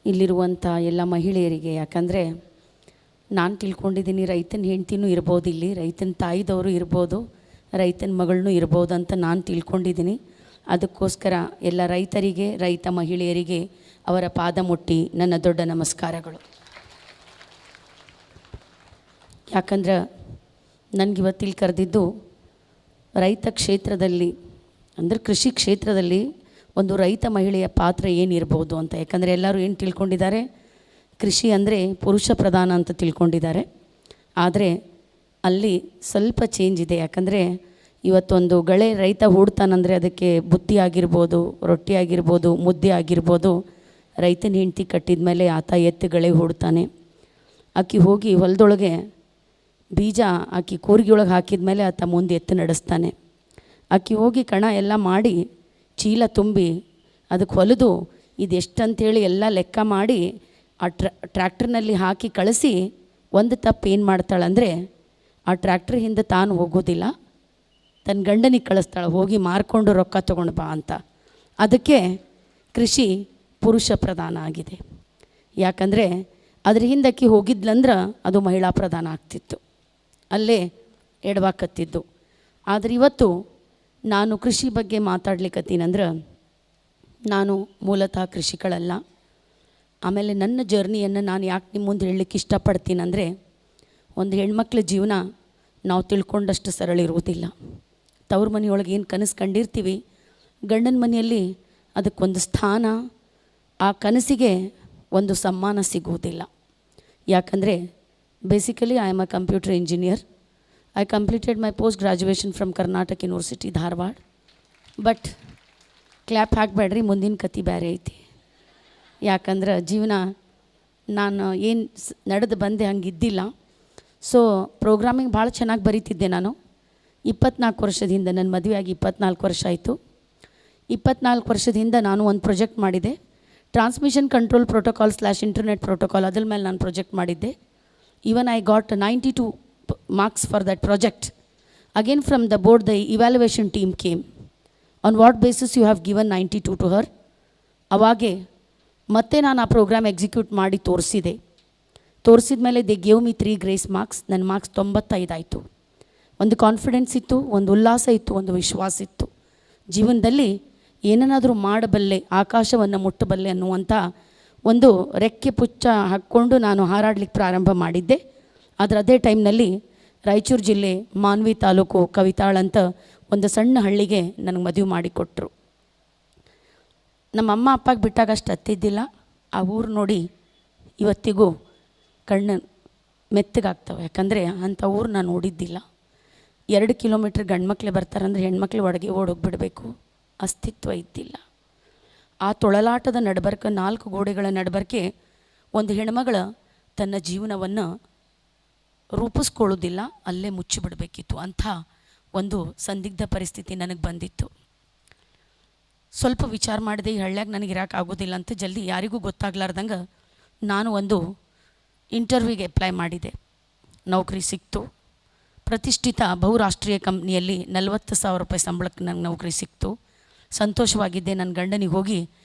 ಇಲ್ಲಿರುವಂಥ ಎಲ್ಲ ಮಹಿಳೆಯರಿಗೆ, ಯಾಕಂದರೆ ನಾನು ತಿಳ್ಕೊಂಡಿದ್ದೀನಿ ರೈತನ ಹೆಂಡ್ತಿನೂ ಇರ್ಬೋದು, ಇಲ್ಲಿ ರೈತನ ತಾಯಿದವರು ಇರ್ಬೋದು, ರೈತನ ಮಗಳನ್ನೂ ಇರ್ಬೋದು ಅಂತ ನಾನು ತಿಳ್ಕೊಂಡಿದ್ದೀನಿ. ಅದಕ್ಕೋಸ್ಕರ ಎಲ್ಲ ರೈತರಿಗೆ, ರೈತ ಮಹಿಳೆಯರಿಗೆ ಅವರ ಪಾದ ಮುಟ್ಟಿ ನನ್ನ ದೊಡ್ಡ ನಮಸ್ಕಾರಗಳು. ಯಾಕಂದ್ರೆ ನನಗಿವತ್ತಿಲ್ಲಿ ಕರೆದಿದ್ದು ರೈತ ಕ್ಷೇತ್ರದಲ್ಲಿ, ಅಂದರೆ ಕೃಷಿ ಕ್ಷೇತ್ರದಲ್ಲಿ ಒಂದು ರೈತ ಮಹಿಳೆಯ ಪಾತ್ರ ಏನಿರ್ಬೋದು ಅಂತ. ಯಾಕಂದರೆ ಎಲ್ಲರೂ ಏನು ತಿಳ್ಕೊಂಡಿದ್ದಾರೆ, ಕೃಷಿ ಅಂದರೆ ಪುರುಷ ಪ್ರಧಾನ ಅಂತ ತಿಳ್ಕೊಂಡಿದ್ದಾರೆ. ಆದರೆ ಅಲ್ಲಿ ಸ್ವಲ್ಪ ಚೇಂಜ್ ಇದೆ. ಯಾಕಂದರೆ ಇವತ್ತೊಂದು ಗಳೆ ರೈತ ಹೂಡ್ತಾನಂದರೆ ಅದಕ್ಕೆ ಬುತ್ತಿ ಆಗಿರ್ಬೋದು, ರೊಟ್ಟಿ ಆಗಿರ್ಬೋದು, ಮುದ್ದೆ ಆಗಿರ್ಬೋದು, ರೈತನ ಹೆಂಡ್ತಿ ಕಟ್ಟಿದ ಮೇಲೆ ಆತ ಎತ್ತು ಗಳೆ ಹೂಡ್ತಾನೆ. ಆಕೆ ಹೋಗಿ ಹೊಲದೊಳಗೆ ಬೀಜ ಆಕೆ ಕೂರ್ಗಿಯೊಳಗೆ ಹಾಕಿದ ಮೇಲೆ ಆತ ಮುಂದೆ ಎತ್ತು ನಡೆಸ್ತಾನೆ. ಆಕೆ ಹೋಗಿ ಕಣ ಎಲ್ಲ ಮಾಡಿ ಚೀಲ ತುಂಬಿ ಅದಕ್ಕೆ ಹೊಲಿದು ಇದೆಷ್ಟಂತೇಳಿ ಎಲ್ಲ ಲೆಕ್ಕ ಮಾಡಿ ಆ ಟ್ರ್ಯಾಕ್ಟರ್ನಲ್ಲಿ ಹಾಕಿ ಕಳಿಸಿ ಒಂದು ತಪ್ಪು ಏನು ಮಾಡ್ತಾಳಂದರೆ, ಆ ಟ್ರ್ಯಾಕ್ಟ್ರ್ ಹಿಂದೆ ತಾನು ಹೋಗೋದಿಲ್ಲ, ತನ್ನ ಗಂಡನಿಗೆ ಕಳಿಸ್ತಾಳೆ, ಹೋಗಿ ಮಾರ್ಕೊಂಡು ರೊಕ್ಕ ತೊಗೊಂಡು ಬಾ ಅಂತ. ಅದಕ್ಕೆ ಕೃಷಿ ಪುರುಷ ಪ್ರಧಾನ ಆಗಿದೆ. ಯಾಕಂದರೆ ಅದ್ರ ಹಿಂದಕ್ಕೆ ಹೋಗಿದ್ಲಂದ್ರೆ ಅದು ಮಹಿಳಾ ಪ್ರಧಾನ ಆಗ್ತಿತ್ತು, ಅಲ್ಲೇ ಎಡವಾಕತ್ತಿದ್ದು. ಆದರೆ ಇವತ್ತು ನಾನು ಕೃಷಿ ಬಗ್ಗೆ ಮಾತಾಡ್ಲಿಕ್ಕತ್ತೀನಂದ್ರೆ, ನಾನು ಮೂಲತಃ ಕೃಷಿಕಳಲ್ಲ. ಆಮೇಲೆ ನನ್ನ ಜರ್ನಿಯನ್ನು ನಾನು ಯಾಕೆ ನಿಮ್ಮ ಮುಂದೆ ಹೇಳಲಿಕ್ಕೆ ಇಷ್ಟಪಡ್ತೀನಂದರೆ, ಒಂದು ಹೆಣ್ಮಕ್ಳ ಜೀವನ ನಾವು ತಿಳ್ಕೊಂಡಷ್ಟು ಸರಳ ಇರುವುದಿಲ್ಲ. ತವ್ರ ಮನೆಯೊಳಗೆ ಏನು ಕನಸು ಕಂಡಿರ್ತೀವಿ, ಗಂಡನ ಮನೆಯಲ್ಲಿ ಅದಕ್ಕೊಂದು ಸ್ಥಾನ, ಆ ಕನಸಿಗೆ ಒಂದು ಸಮ್ಮಾನ ಸಿಗುವುದಿಲ್ಲ. ಯಾಕಂದರೆ basically I am a computer engineer. I completed my post-graduation from Karnataka University, Dharwad. But clap ಹಾಕಬೇಡ್ರಿ, ಮುಂದಿನ ಕತೆ ಬೇರೆ ಐತಿ. ಯಾಕಂದ್ರೆ ಜೀವನ ನಾನು ಏನು ನಡೆದು ಬಂದೆ ಹಂಗಿದ್ದಿಲ್ಲ. ಸೊ ಪ್ರೋಗ್ರಾಮಿಂಗ್ ಭಾಳ ಚೆನ್ನಾಗಿ ಬರೀತಿದ್ದೆ ನಾನು. 24 ವರ್ಷದ ಹಿಂದೆ, ನನ್ನ ಮದುವೆ ಆಗಿ 24 ವರ್ಷ ಆಯಿತು. 24 ವರ್ಷದ ಹಿಂದೆ ನಾನು ಒಂದು ಪ್ರಾಜೆಕ್ಟ್ ಮಾಡಿದೆ, transmission control protocol / internet protocol. ಅದ್ರ ಮೇಲೆ ನಾನು ಪ್ರಾಜೆಕ್ಟ್ ಮಾಡಿದ್ದೆ. Even I got 92 marks for that project. Again from the board the evaluation team came. On what basis you have given 92 to her? ಅವಾಗೆ ಮತ್ತೆ ನಾನು ಆ ಪ್ರೋಗ್ರಾಮ್ ಎಕ್ಸಿಕ್ಯೂಟ್ ಮಾಡಿ ತೋರಿಸಿದ ಮೇಲೆ they gave me 3 grace marks. ನನ್ನ marks 95 ಆಯಿತು. ಒಂದು ಕಾನ್ಫಿಡೆನ್ಸ್ ಇತ್ತು, ಒಂದು ಉಲ್ಲಾಸ ಇತ್ತು, ಒಂದು ವಿಶ್ವಾಸ ಇತ್ತು. ಜೀವನದಲ್ಲಿ ಏನನ್ನಾದರೂ ಮಾಡಬಲ್ಲೆ, ಆಕಾಶವನ್ನು ಮುಟ್ಟಬಲ್ಲೆ ಅನ್ನುವಂಥ ಒಂದು ರೆಕ್ಕೆ ಪುಚ್ಚ ಹಾಕ್ಕೊಂಡು ನಾನು ಹಾರಾಡ್ಲಿಕ್ಕೆ ಪ್ರಾರಂಭ ಮಾಡಿದ್ದೆ. ಆದರೆ ಅದೇ ಟೈಮ್ನಲ್ಲಿ ರಾಯಚೂರು ಜಿಲ್ಲೆ ಮಾನ್ವಿ ತಾಲೂಕು ಕವಿತಾಳ್ ಅಂತ ಒಂದು ಸಣ್ಣ ಹಳ್ಳಿಗೆ ನನಗೆ ಮದುವೆ ಮಾಡಿಕೊಟ್ರು. ನಮ್ಮ ಅಮ್ಮ ಅಪ್ಪಗೆ ಬಿಟ್ಟಾಗ ಅಷ್ಟು ಹತ್ತಿದ್ದಿಲ್ಲ. ಆ ಊರು ನೋಡಿ ಇವತ್ತಿಗೂ ಕಣ್ಣು ಮೆತ್ತಗಾಗ್ತವೆ. ಯಾಕಂದರೆ ಅಂಥ ಊರು ನಾನು ನೋಡಿದ್ದಿಲ್ಲ. 2 ಕಿಲೋಮೀಟ್ರ್ ಗಂಡು ಮಕ್ಕಳೇ ಬರ್ತಾರಂದ್ರೆ ಹೆಣ್ಮಕ್ಳು ಒಳಗೆ ಓಡೋಗಿಬಿಡಬೇಕು, ಅಸ್ತಿತ್ವ ಇದ್ದಿಲ್ಲ. ಆ ತೊಳಲಾಟದ ನಡಬರ್ಕ, 4 ಗೋಡೆಗಳ ನಡಬರ್ಕೆ ಒಂದು ಹೆಣ್ಮಗಳ ತನ್ನ ಜೀವನವನ್ನು ರೂಪಿಸ್ಕೊಳ್ಳೋದಿಲ್ಲ, ಅಲ್ಲೇ ಮುಚ್ಚಿಬಿಡಬೇಕಿತ್ತು. ಅಂಥ ಒಂದು ಸಂದಿಗ್ಧ ಪರಿಸ್ಥಿತಿ ನನಗೆ ಬಂದಿತ್ತು. ಸ್ವಲ್ಪ ವಿಚಾರ ಮಾಡಿದೆ, ಈ ಹಳ್ಳ್ಯಾಗ ನನಗೆ ಇರೋಕ್ಕಾಗೋದಿಲ್ಲ ಅಂತ ಜಲ್ದಿ ಯಾರಿಗೂ ಗೊತ್ತಾಗ್ಲಾರ್ದಂಗೆ ನಾನು ಒಂದು ಇಂಟರ್ವ್ಯೂಗೆ ಅಪ್ಲೈ ಮಾಡಿದೆ. ನೌಕರಿ ಸಿಕ್ತು. ಪ್ರತಿಷ್ಠಿತ ಬಹುರಾಷ್ಟ್ರೀಯ ಕಂಪ್ನಿಯಲ್ಲಿ 40,000 ರೂಪಾಯಿ ಸಂಬಳಕ್ಕೆ ನನಗೆ ನೌಕರಿ ಸಿಕ್ತು. ಸಂತೋಷವಾಗಿದ್ದೆ. ನನ್ನ ಗಂಡನಿಗೆ ಹೋಗಿ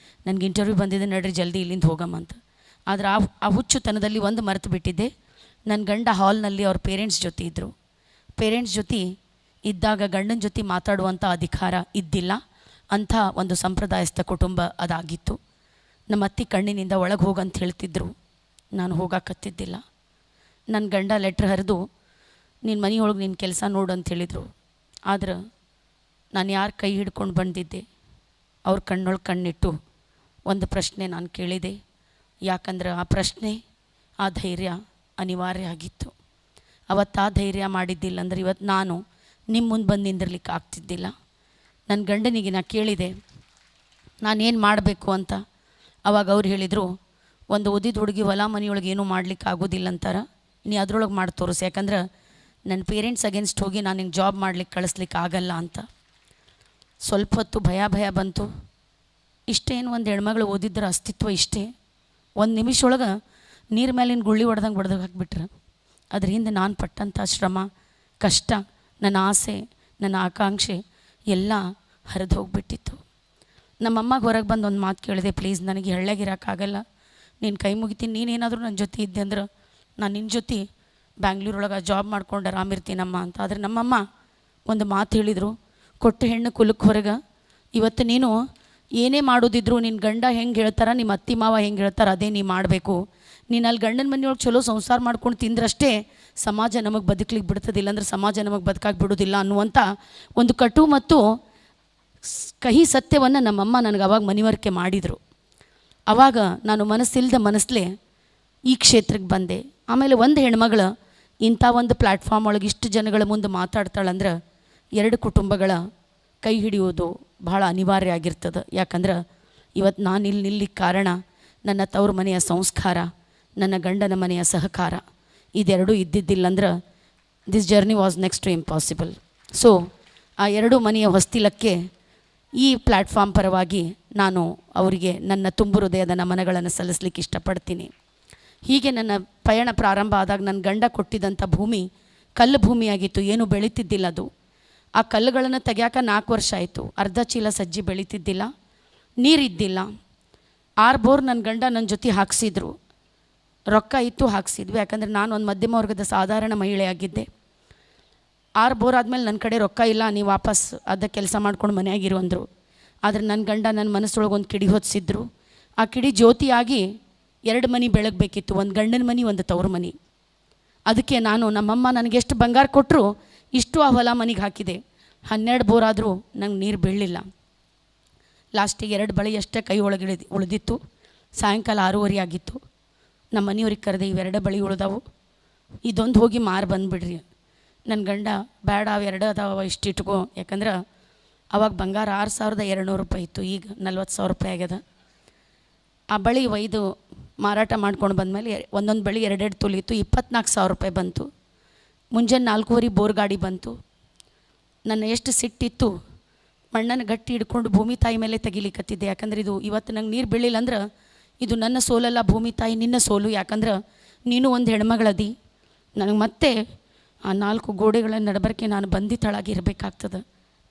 ನನಗೆ ಇಂಟರ್ವ್ಯೂ ಬಂದಿದೆ, ನಡ್ರಿ ಜಲ್ದಿ ಇಲ್ಲಿಂದ ಹೋಗಮ್ಮ ಅಂತ. ಆದರೆ ಆ ಹುಚ್ಚುತನದಲ್ಲಿ ಒಂದು ಮರೆತು ಬಿಟ್ಟಿದ್ದೆ. ನನ್ನ ಗಂಡ ಹಾಲ್ನಲ್ಲಿ ಅವ್ರ ಪೇರೆಂಟ್ಸ್ ಜೊತೆ ಇದ್ದರು. ಪೇರೆಂಟ್ಸ್ ಜೊತೆ ಇದ್ದಾಗ ಗಂಡನ ಜೊತೆ ಮಾತಾಡುವಂಥ ಅಧಿಕಾರ ಇದ್ದಿಲ್ಲ. ಅಂಥ ಒಂದು ಸಂಪ್ರದಾಯಸ್ಥ ಕುಟುಂಬ ಅದಾಗಿತ್ತು. ನಮ್ಮ ಅತ್ತಿ ಕಣ್ಣಿನಿಂದ ಒಳಗೆ ಹೋಗಂತ ಹೇಳ್ತಿದ್ರು, ನಾನು ಹೋಗಕತ್ತಿದ್ದಿಲ್ಲ. ನನ್ನ ಗಂಡ ಲೆಟ್ರ್ ಹರಿದು ನಿನ್ನ ಮನೆಯೊಳಗೆ ನಿನ್ನ ಕೆಲಸ ನೋಡು ಅಂತ ಹೇಳಿದರು. ಆದ್ರೆ ನಾನು ಯಾರು ಕೈ ಹಿಡ್ಕೊಂಡು ಬಂದಿದ್ದೆ, ಅವ್ರ ಕಣ್ಣೊಳಗೆ ಕಣ್ಣಿಟ್ಟು ಒಂದು ಪ್ರಶ್ನೆ ನಾನು ಕೇಳಿದೆ. ಯಾಕಂದ್ರೆ ಆ ಪ್ರಶ್ನೆ, ಆ ಧೈರ್ಯ ಅನಿವಾರ್ಯ ಆಗಿತ್ತು. ಅವತ್ತು ಆ ಧೈರ್ಯ ಮಾಡಿದ್ದಿಲ್ಲ ಅಂದ್ರೆ ಇವತ್ತು ನಾನು ನಿಮ್ಮ ಮುಂದೆ ಬಂದು ನಿಂದಿರ್ಲಿಕ್ಕೆ ಆಗ್ತಿದ್ದಿಲ್ಲ. ನನ್ನ ಗಂಡನಿಗೆ ನಾ ಕೇಳಿದೆ ನಾನೇನು ಮಾಡಬೇಕು ಅಂತ. ಅವಾಗ ಅವ್ರು ಹೇಳಿದರು, ಒಂದು ಓದಿದ ಹುಡುಗಿ ಹೊಲ ಮನೆಯೊಳಗೆ ಏನೂ ಮಾಡ್ಲಿಕ್ಕೆ ಆಗೋದಿಲ್ಲ ಅಂತಾರೆ, ನೀ ಅದ್ರೊಳಗೆ ಮಾಡಿ ತೋರಿಸಿ. ಯಾಕಂದ್ರೆ ನನ್ನ ಪೇರೆಂಟ್ಸ್ ಅಗೇನ್ಸ್ಟ್ ಹೋಗಿ ನಾನು ಹಿಂಗೆ ಜಾಬ್ ಮಾಡ್ಲಿಕ್ಕೆ ಕಳಿಸ್ಲಿಕ್ಕೆ ಆಗಲ್ಲ ಅಂತ. ಸ್ವಲ್ಪ ಹೊತ್ತು ಭಯ ಬಂತು. ಇಷ್ಟೇನು ಒಂದು ಹೆಣ್ಮಗಳು ಓದಿದ್ರೆ ಅಸ್ತಿತ್ವ ಇಷ್ಟೇ. ಒಂದು ನಿಮಿಷ ಒಳಗೆ ನೀರು ಮೇಲಿನ ಗುಳ್ಳಿ ಹೊಡೆದಂಗೆ ಹಾಕಿಬಿಟ್ರೆ ಅದ್ರ ಹಿಂದೆ ನಾನು ಪಟ್ಟಂಥ ಶ್ರಮ, ಕಷ್ಟ, ನನ್ನ ಆಸೆ, ನನ್ನ ಆಕಾಂಕ್ಷೆ ಎಲ್ಲ ಹರಿದು ಹೋಗಿಬಿಟ್ಟಿತ್ತು. ನಮ್ಮಮ್ಮಗೆ ಹೊರಗೆ ಬಂದು ಒಂದು ಮಾತು ಕೇಳಿದೆ, ಪ್ಲೀಸ್ ನನಗೆ ಹಳ್ಳ್ಯಾಗಿರೋಕ್ಕಾಗಲ್ಲ, ನೀನು ಕೈ ಮುಗಿತೀನಿ, ನೀನೇನಾದರೂ ನನ್ನ ಜೊತೆ ಇದ್ದೆ ಅಂದ್ರೆ ನಾನು ನಿನ್ನ ಜೊತೆ ಬ್ಯಾಂಗ್ಳೂರೊಳಗೆ ಜಾಬ್ ಮಾಡ್ಕೊಂಡು ಆರಾಮಿರ್ತೀನಮ್ಮ ಅಂತ. ಆದರೆ ನಮ್ಮಮ್ಮ ಒಂದು ಮಾತು ಹೇಳಿದರು, ಕೊಟ್ಟ ಹೆಣ್ಣು ಕುಲಕ್ಕೆ ಹೊರಗೆ. ಇವತ್ತು ನೀನು ಏನೇ ಮಾಡೋದಿದ್ರು ನಿನ್ನ ಗಂಡ ಹೆಂಗೆ ಹೇಳ್ತಾರ, ನಿಮ್ಮ ಅತ್ತಿ ಮಾವ ಹೆಂಗೆ ಹೇಳ್ತಾರೆ ಅದೇ ನೀ ಮಾಡಬೇಕು. ನೀನು ಅಲ್ಲಿ ಗಂಡನ ಮನೆಯೊಳಗೆ ಚಲೋ ಸಂಸಾರ ಮಾಡ್ಕೊಂಡು ತಿಂದ್ರಷ್ಟೇ ಸಮಾಜ ನಮಗೆ ಬದುಕಲಿಕ್ಕೆ ಬಿಡ್ತದಿಲ್ಲ, ಅಂದ್ರೆ ಸಮಾಜ ನಮಗೆ ಬದುಕಾಗಿ ಬಿಡೋದಿಲ್ಲ ಅನ್ನುವಂಥ ಒಂದು ಕಟು ಮತ್ತು ಕಹಿ ಸತ್ಯವನ್ನು ನಮ್ಮಮ್ಮ ನನಗೆ ಅವಾಗ ಮನವರಿಕೆ ಮಾಡಿದರು. ಆವಾಗ ನಾನು ಮನಸ್ಸಲ್ಲೇ ಈ ಕ್ಷೇತ್ರಕ್ಕೆ ಬಂದೆ. ಆಮೇಲೆ ಒಂದು ಹೆಣ್ಮಗಳು ಇಂಥ ಒಂದು ಪ್ಲ್ಯಾಟ್ಫಾರ್ಮ್ ಒಳಗೆ ಇಷ್ಟು ಜನಗಳ ಮುಂದೆ ಮಾತಾಡ್ತಾಳಂದ್ರೆ ಎರಡು ಕುಟುಂಬಗಳ ಕೈ ಹಿಡಿಯೋದು ಭಾಳ ಅನಿವಾರ್ಯ ಆಗಿರ್ತದೆ. ಯಾಕಂದ್ರೆ ಇವತ್ತು ನಾನು ಇಲ್ಲಿ ನಿಲ್ಲಿಕ್ಕೆ ಕಾರಣ ನನ್ನ ತವ್ರ ಮನೆಯ ಸಂಸ್ಕಾರ, ನನ್ನ ಗಂಡನ ಮನೆಯ ಸಹಕಾರ, ಇದೆರಡೂ ಇದ್ದಿದ್ದಿಲ್ಲಂದ್ರೆ this journey was next to impossible. So ಆ ಎರಡೂ ಮನೆಯ ಹೊಸ್ತಿಲಕ್ಕೆ ಈ ಪ್ಲ್ಯಾಟ್ಫಾರ್ಮ್ ಪರವಾಗಿ ನಾನು ಅವರಿಗೆ ನನ್ನ ತುಂಬು ಹೃದಯದ ನಮನಗಳನ್ನು ಸಲ್ಲಿಸಲಿಕ್ಕೆ ಇಷ್ಟಪಡ್ತೀನಿ. ಹೀಗೆ ನನ್ನ ಪಯಣ ಪ್ರಾರಂಭ ಆದಾಗ ನನ್ನ ಗಂಡ ಕೊಟ್ಟಿದ್ದಂಥ ಭೂಮಿ ಕಲ್ಲು ಭೂಮಿಯಾಗಿತ್ತು, ಏನೂ ಬೆಳೀತಿದ್ದಿಲ್ಲ ಅದು. ಆ ಕಲ್ಲುಗಳನ್ನು ತೆಗ್ಯಾಕ 4 ವರ್ಷ ಆಯಿತು. ಅರ್ಧ ಚೀಲ ಸಜ್ಜಿ ಬೆಳೀತಿದ್ದಿಲ್ಲ, ನೀರಿದ್ದಿಲ್ಲ. 6 ಬೋರ್ ನನ್ನ ಗಂಡ ನನ್ನ ಜೊತೆ ಹಾಕ್ಸಿದ್ರು, ರೊಕ್ಕ ಇತ್ತು ಹಾಕ್ಸಿದ್ವಿ. ಯಾಕಂದರೆ ನಾನು ಒಂದು ಮಧ್ಯಮ ವರ್ಗದ ಸಾಧಾರಣ ಮಹಿಳೆಯಾಗಿದ್ದೆ. 6 ಬೋರ್ ಆದಮೇಲೆ ನನ್ನ ಕಡೆ ರೊಕ್ಕ ಇಲ್ಲ, ನೀವು ವಾಪಸ್ ಅದ ಕೆಲಸ ಮಾಡ್ಕೊಂಡು ಮನೆಯಾಗಿರು ಅಂದರು. ಆದರೆ ನನ್ನ ಗಂಡ ನನ್ನ ಮನಸ್ಸೊಳಗೆ ಒಂದು ಕಿಡಿ ಹೊತ್ತಿಸಿದ್ರು. ಆ ಕಿಡಿ ಜ್ಯೋತಿಯಾಗಿ 2 ಮನೆ ಬೆಳಗಬೇಕಿತ್ತು, ಒಂದು ಗಂಡನ ಮನೆ, ಒಂದು ತವ್ರ ಮನೆ. ಅದಕ್ಕೆ ನಾನು ನಮ್ಮಮ್ಮ ನನಗೆ ಎಷ್ಟು ಬಂಗಾರ ಕೊಟ್ಟರು ಇಷ್ಟು ಆ ಹೊಲ ಮನೆಗೆ ಹಾಕಿದೆ. 12 ಬೋರ್ ಆದರೂ ನಂಗೆ ನೀರು ಬೀಳಲಿಲ್ಲ. ಲಾಸ್ಟಿಗೆ 2 ಬಳಿ ಅಷ್ಟೇ ಕೈ ಒಳಗೆ ಉಳಿದಿತ್ತು. ಸಾಯಂಕಾಲ 6:30 ಆಗಿತ್ತು. ನಮ್ಮ ಮನೆಯವ್ರಿಗೆ ಕರೆದೆ, ಇವೆರಡು ಬಳಿ ಉಳಿದವು, ಇದೊಂದು ಹೋಗಿ ಮಾರು ಬಂದುಬಿಡ್ರಿ. ನನ್ನ ಗಂಡ ಬೇಡ, ಅವು 2 ಅದಾವ, ಇಷ್ಟು ಇಟ್ಕೋ. ಯಾಕಂದ್ರೆ ಅವಾಗ ಬಂಗಾರ 6,200 ರೂಪಾಯಿ ಇತ್ತು, ಈಗ 40,000 ರೂಪಾಯಿ ಆಗ್ಯದ. ಆ ಬಳಿ ಒಯ್ದು ಮಾರಾಟ ಮಾಡ್ಕೊಂಡು ಬಂದಮೇಲೆ ಒಂದೊಂದು ಬಳಿ 2 ತೊಲೆ ಇತ್ತು, 24,000 ರೂಪಾಯಿ ಬಂತು. ಮುಂಜಾನೆ 4:15 ಬೋರ್ ಗಾಡಿ ಬಂತು. ನನ್ನ ಎಷ್ಟು ಸಿಟ್ಟಿತ್ತು, ಮಣ್ಣನ್ನು ಗಟ್ಟಿ ಹಿಡ್ಕೊಂಡು ಭೂಮಿ ತಾಯಿ ಮೇಲೆ ತೆಗಿಲಿಕ್ಕತ್ತಿದ್ದೆ. ಯಾಕಂದ್ರೆ ಇದು ಇವತ್ತು ನಂಗೆ ನೀರು ಬೀಳಿಲ್ಲ ಅಂದ್ರೆ ಇದು ನನ್ನ ಸೋಲಲ್ಲ, ಭೂಮಿ ತಾಯಿ ನಿನ್ನ ಸೋಲು. ಯಾಕಂದ್ರೆ ನೀನು ಒಂದು ಹೆಣ್ಮಗಳದಿ, ನನಗೆ ಮತ್ತೆ ಆ 4 ಗೋಡೆಗಳ ನಡಬರ್ಕೆ ನಾನು ಬಂದಿತಳಾಗಿರ್ಬೇಕಾಗ್ತದೆ.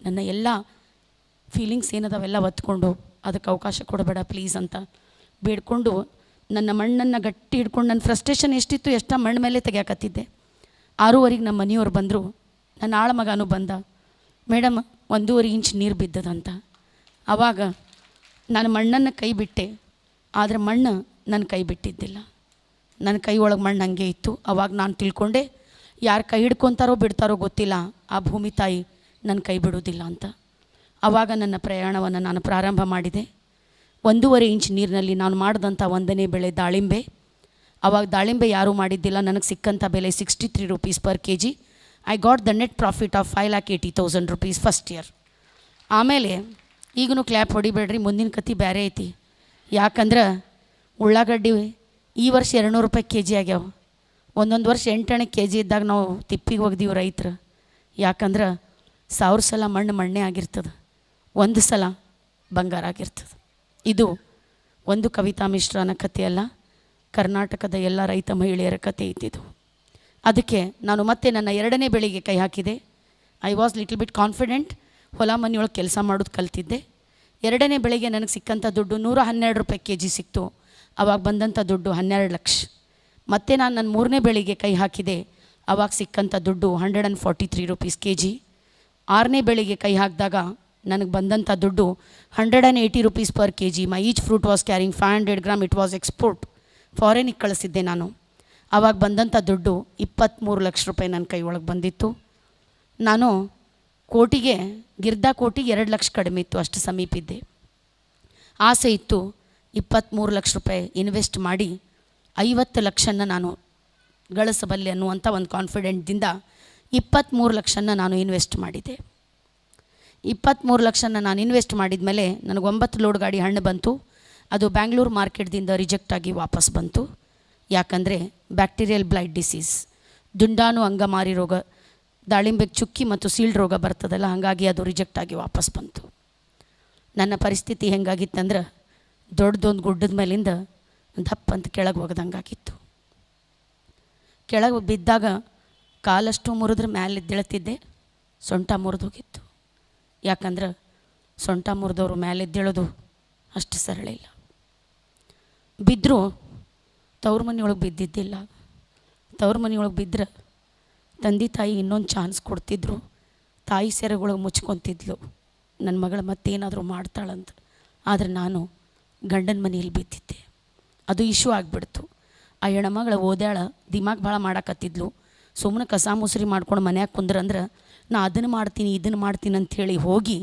ನನ್ನ ಎಲ್ಲ ಫೀಲಿಂಗ್ಸ್ ಏನದಾವೆಲ್ಲ ಒತ್ಕೊಂಡು ಅದಕ್ಕೆ ಅವಕಾಶ ಕೊಡಬೇಡ ಪ್ಲೀಸ್ ಅಂತ ಬೇಡ್ಕೊಂಡು ನನ್ನ ಮಣ್ಣನ್ನು ಗಟ್ಟಿ ಹಿಡ್ಕೊಂಡು ನನ್ನ ಫ್ರಸ್ಟ್ರೇಷನ್ ಎಷ್ಟಿತ್ತು ಎಷ್ಟೋ ಮಣ್ಣು ಮೇಲೆ ತೆಗಿಯಾಕತ್ತಿದ್ದೆ. 6:15 ನಮ್ಮ ಮನೆಯವ್ರು ಬಂದರು. ನನ್ನ ಆಳ ಮಗನೂ ಬಂದ, ಮೇಡಮ್ 1.5 ಇಂಚ್ ನೀರು ಬಿದ್ದದಂತ. ಆವಾಗ ನಾನು ಮಣ್ಣನ್ನು ಕೈ ಬಿಟ್ಟೆ, ಆದರೆ ಮಣ್ಣು ನನ್ನ ಕೈ ಬಿಟ್ಟಿದ್ದಿಲ್ಲ. ನನ್ನ ಕೈ ಒಳಗೆ ಮಣ್ಣು ಹಂಗೆ ಇತ್ತು. ಆವಾಗ ನಾನು ತಿಳ್ಕೊಂಡೆ, ಯಾರು ಕೈ ಹಿಡ್ಕೊತಾರೋ ಬಿಡ್ತಾರೋ ಗೊತ್ತಿಲ್ಲ, ಆ ಭೂಮಿ ತಾಯಿ ನನ್ನ ಕೈ ಬಿಡೋದಿಲ್ಲ ಅಂತ. ಆವಾಗ ನನ್ನ ಪ್ರಯಾಣವನ್ನು ನಾನು ಪ್ರಾರಂಭ ಮಾಡಿದೆ. 1.5 ಇಂಚ್ ನೀರಿನಲ್ಲಿ ನಾನು ಮಾಡಿದಂಥ 1ನೇ ಬೆಳೆ ದಾಳಿಂಬೆ. ಆವಾಗ ದಾಳಿಂಬೆ ಯಾರೂ ಮಾಡಿದ್ದಿಲ್ಲ. ನನಗೆ ಸಿಕ್ಕಂಥ ಬೆಲೆ 63 rupees per kg. I got the net profit of 5,80,000 rupees first year. ಆಮೇಲೆ ಈಗಲೂ ಕ್ಲ್ಯಾಪ್ ಹೊಡಿಬೇಡ್ರಿ, ಮುಂದಿನ ಕತೆ ಬೇರೆ ಐತಿ. ಯಾಕಂದ್ರೆ ಉಳ್ಳಾಗಡ್ಡಿ ಈ ವರ್ಷ 200 ರೂಪಾಯಿ kg ಆಗ್ಯಾವ. ಒಂದೊಂದು ವರ್ಷ 8 kg ಇದ್ದಾಗ ನಾವು ತಿಪ್ಪಿಗೆ ಹೋಗ್ದೀವಿ ರೈತರು. ಯಾಕಂದ್ರೆ 1000 ಸಲ ಮಣ್ಣೇ ಆಗಿರ್ತದೆ, ಒಂದು ಸಲ ಬಂಗಾರ ಆಗಿರ್ತದೆ. ಇದು ಒಂದು ಕವಿತಾ ಮಿಶ್ರನ ಕಥೆಯಲ್ಲ, ಕರ್ನಾಟಕದ ಎಲ್ಲ ರೈತ ಮಹಿಳೆಯರ ಕಥೆ ಇದ್ದಿದ್ದು. ಅದಕ್ಕೆ ನಾನು ಮತ್ತೆ ನನ್ನ 2ನೇ ಬೆಳೆಗೆ ಕೈ ಹಾಕಿದೆ. I was little bit confident, ಹೊಲ ಮನೆಯೊಳಗೆ ಕೆಲಸ ಮಾಡೋದು ಕಲ್ತಿದ್ದೆ. 2ನೇ ಬೆಳೆಗೆ ನನಗೆ ಸಿಕ್ಕಂಥ ದುಡ್ಡು 112 ರೂಪಾಯಿ kg ಸಿಕ್ತು. ಆವಾಗ ಬಂದಂಥ ದುಡ್ಡು 12 ಲಕ್ಷ. ಮತ್ತು ನಾನು ನನ್ನ 3ನೇ ಬೆಳೆಗೆ ಕೈ ಹಾಕಿದೆ. ಆವಾಗ ಸಿಕ್ಕಂಥ ದುಡ್ಡು 143 rupees kg. 6ನೇ ಬೆಳೆಗೆ ಕೈ ಹಾಕಿದಾಗ ನನಗೆ ಬಂದಂಥ ದುಡ್ಡು 180 rupees per kg. My each fruit was carrying 500 grams. It was export, ಫಾರಿನಿಗೆ ಕಳಿಸಿದ್ದೆ ನಾನು. ಆವಾಗ ಬಂದಂಥ ದುಡ್ಡು 23 ಲಕ್ಷ ರೂಪಾಯಿ ನನ್ನ ಕೈ ಒಳಗೆ ಬಂದಿತ್ತು. ನಾನು ಕೋಟಿಗೆ ಗಿರ್ದಾ ಕೋಟಿಗೆ 2 ಲಕ್ಷ ಕಡಿಮೆ ಇತ್ತು, ಅಷ್ಟು ಸಮೀಪ ಇದ್ದೆ. ಆಸೆ ಇತ್ತು 23 ಲಕ್ಷ ರೂಪಾಯಿ ಇನ್ವೆಸ್ಟ್ ಮಾಡಿ 50 ಲಕ್ಷನ ನಾನು ಗಳಿಸಬಲ್ಲೆ ಅನ್ನುವಂಥ ಒಂದು ಕಾನ್ಫಿಡೆಂಟ್ದಿಂದ 23 ಲಕ್ಷನ ನಾನು ಇನ್ವೆಸ್ಟ್ ಮಾಡಿದೆ. 23 ಲಕ್ಷನ ನಾನು ಇನ್ವೆಸ್ಟ್ ಮಾಡಿದ ಮೇಲೆ ನನಗೆ 9 ಲೋಡ್ ಗಾಡಿ ಹಣ್ಣು ಬಂತು. ಅದು ಬ್ಯಾಂಗ್ಳೂರು ಮಾರ್ಕೆಟ್ದಿಂದ ರಿಜೆಕ್ಟ್ ಆಗಿ ವಾಪಸ್ ಬಂತು. ಯಾಕಂದರೆ ಬ್ಯಾಕ್ಟೀರಿಯಲ್ ಬ್ಲೈಟ್ ಡಿಸೀಸ್, ದುಂಡಾಣು ಅಂಗಮಾರಿ ರೋಗ, ದಾಳಿಂಬೆಗೆ ಚುಕ್ಕಿ ಮತ್ತು ಸೀಲ್ಡ್ ರೋಗ ಬರ್ತದಲ್ಲ, ಹಾಗಾಗಿ ಅದು ರಿಜೆಕ್ಟ್ ಆಗಿ ವಾಪಸ್ ಬಂತು. ನನ್ನ ಪರಿಸ್ಥಿತಿ ಹೆಂಗಾಗಿತ್ತಂದ್ರೆ ದೊಡ್ಡದೊಂದು ಗುಡ್ಡದ ಮೇಲಿಂದ ದಪ್ಪ ಅಂತ ಕೆಳಗೆ ಒಗ್ದಂಗಾಗಿತ್ತು. ಕೆಳಗೆ ಬಿದ್ದಾಗ ಕಾಲಷ್ಟು ಮುರಿದ್ರೆ ಮೇಲೆ ಎದ್ದೇಳ್ತಿದ್ದೆ, ಸೊಂಟ ಮುರಿದೋಗಿತ್ತು. ಯಾಕಂದ್ರೆ ಸೊಂಟ ಮುರಿದವರು ಮೇಲೆ ಎದ್ದೇಳೋದು ಅಷ್ಟು ಸರಳ ಇಲ್ಲ. ಬಿದ್ದರೂ ತವ್ರ ಮನೆಯೊಳಗೆ ಬಿದ್ದಿದ್ದಿಲ್ಲ. ತವ್ರ ಮನೆಯೊಳಗೆ ಬಿದ್ದರೆ ತಂದೆ ತಾಯಿ ಇನ್ನೊಂದು ಚಾನ್ಸ್ ಕೊಡ್ತಿದ್ರು. ತಾಯಿ ಸೆರೆಗೊಳಗೆ ಮುಚ್ಕೊತಿದ್ಲು, ನನ್ನ ಮಗಳು ಮತ್ತೇನಾದರೂ ಮಾಡ್ತಾಳಂತ. ಆದರೆ ನಾನು ಗಂಡನ ಮನೆಯಲ್ಲಿ ಬಿದ್ದಿದ್ದೆ. ಅದು ಇಶ್ಯೂ ಆಗಿಬಿಡ್ತು. ಆ ಹೆಣ್ಮಗಳು ಓದ್ಯಾಳ, ದಿಮಾಗ್ ಭಾಳ ಮಾಡಾಕತ್ತಿದ್ಲು. ಸುಮ್ಮನೆ ಕಸ ಮುಸ್ರಿ ಮಾಡ್ಕೊಂಡು ಮನ್ಯಾಗ ಕುಂದ್ರಂದ್ರೆ ನಾ ಅದನ್ನು ಮಾಡ್ತೀನಿ ಇದನ್ನು ಮಾಡ್ತೀನಿ ಅಂಥೇಳಿ ಹೋಗಿ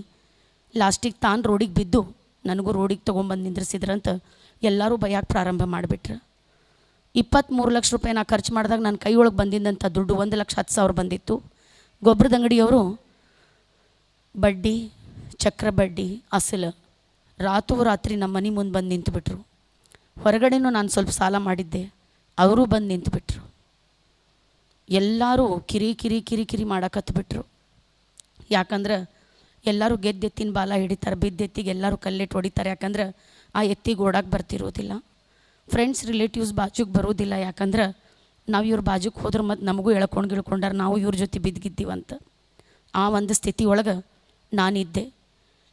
ಲಾಸ್ಟಿಗೆ ತಾನು ರೋಡಿಗೆ ಬಿದ್ದು ನನಗೂ ರೋಡಿಗೆ ತೊಗೊಂಬಂದು ನಿಂದ್ರಿಸಿದ್ರಂತ ಎಲ್ಲರೂ ಬೈಯಾಕೆ ಪ್ರಾರಂಭ ಮಾಡಿಬಿಟ್ರು. 23 ಲಕ್ಷ ರೂಪಾಯಿ ನಾ ಖರ್ಚು ಮಾಡಿದಾಗ ನನ್ನ ಕೈಯೊಳಗೆ ಬಂದಿದ್ದಂಥ ದುಡ್ಡು 1,10,000 ಬಂದಿತ್ತು. ಗೊಬ್ಬರದ ಅಂಗಡಿಯವರು ಬಡ್ಡಿ, ಚಕ್ರ ಬಡ್ಡಿ, ಅಸಲು ರಾತ್ರಿ ನಮ್ಮ ಮನೆ ಮುಂದೆ ಬಂದು ನಿಂತುಬಿಟ್ರು. ಹೊರಗಡೆನೂ ನಾನು ಸ್ವಲ್ಪ ಸಾಲ ಮಾಡಿದ್ದೆ, ಅವರು ಬಂದು ನಿಂತುಬಿಟ್ರು. ಎಲ್ಲರೂ ಕಿರಿ ಮಾಡಕತ್ಬಿಟ್ರು. ಯಾಕಂದ್ರೆ ಎಲ್ಲರೂ ಗೆದ್ದೆತ್ತಿನ ಬಾಲ ಹಿಡಿತಾರೆ, ಬಿದ್ದೆತ್ತಿಗೆ ಎಲ್ಲರೂ ಕಲ್ಲೆಟ್ಟು ಹೊಡಿತಾರೆ. ಯಾಕಂದ್ರೆ ಆ ಎತ್ತಿಗೆ ಓಡಕ್ಕೆ ಬರ್ತಿರೋದಿಲ್ಲ. ಫ್ರೆಂಡ್ಸ್ ರಿಲೇಟಿವ್ಸ್ ಬಾಜುಗೆ ಬರೋದಿಲ್ಲ. ಯಾಕಂದ್ರೆ ನಾವು ಇವ್ರ ಬಾಜುಗೆ ಹೋದ್ರೆ ಮತ್ತು ನಮಗೂ ಗಿಳ್ಕೊಂಡಾರ, ನಾವು ಇವ್ರ ಜೊತೆ ಬಿದ್ದಿದ್ದೀವಂತ. ಆ ಒಂದು ಸ್ಥಿತಿ ಒಳಗೆ ನಾನಿದ್ದೆ.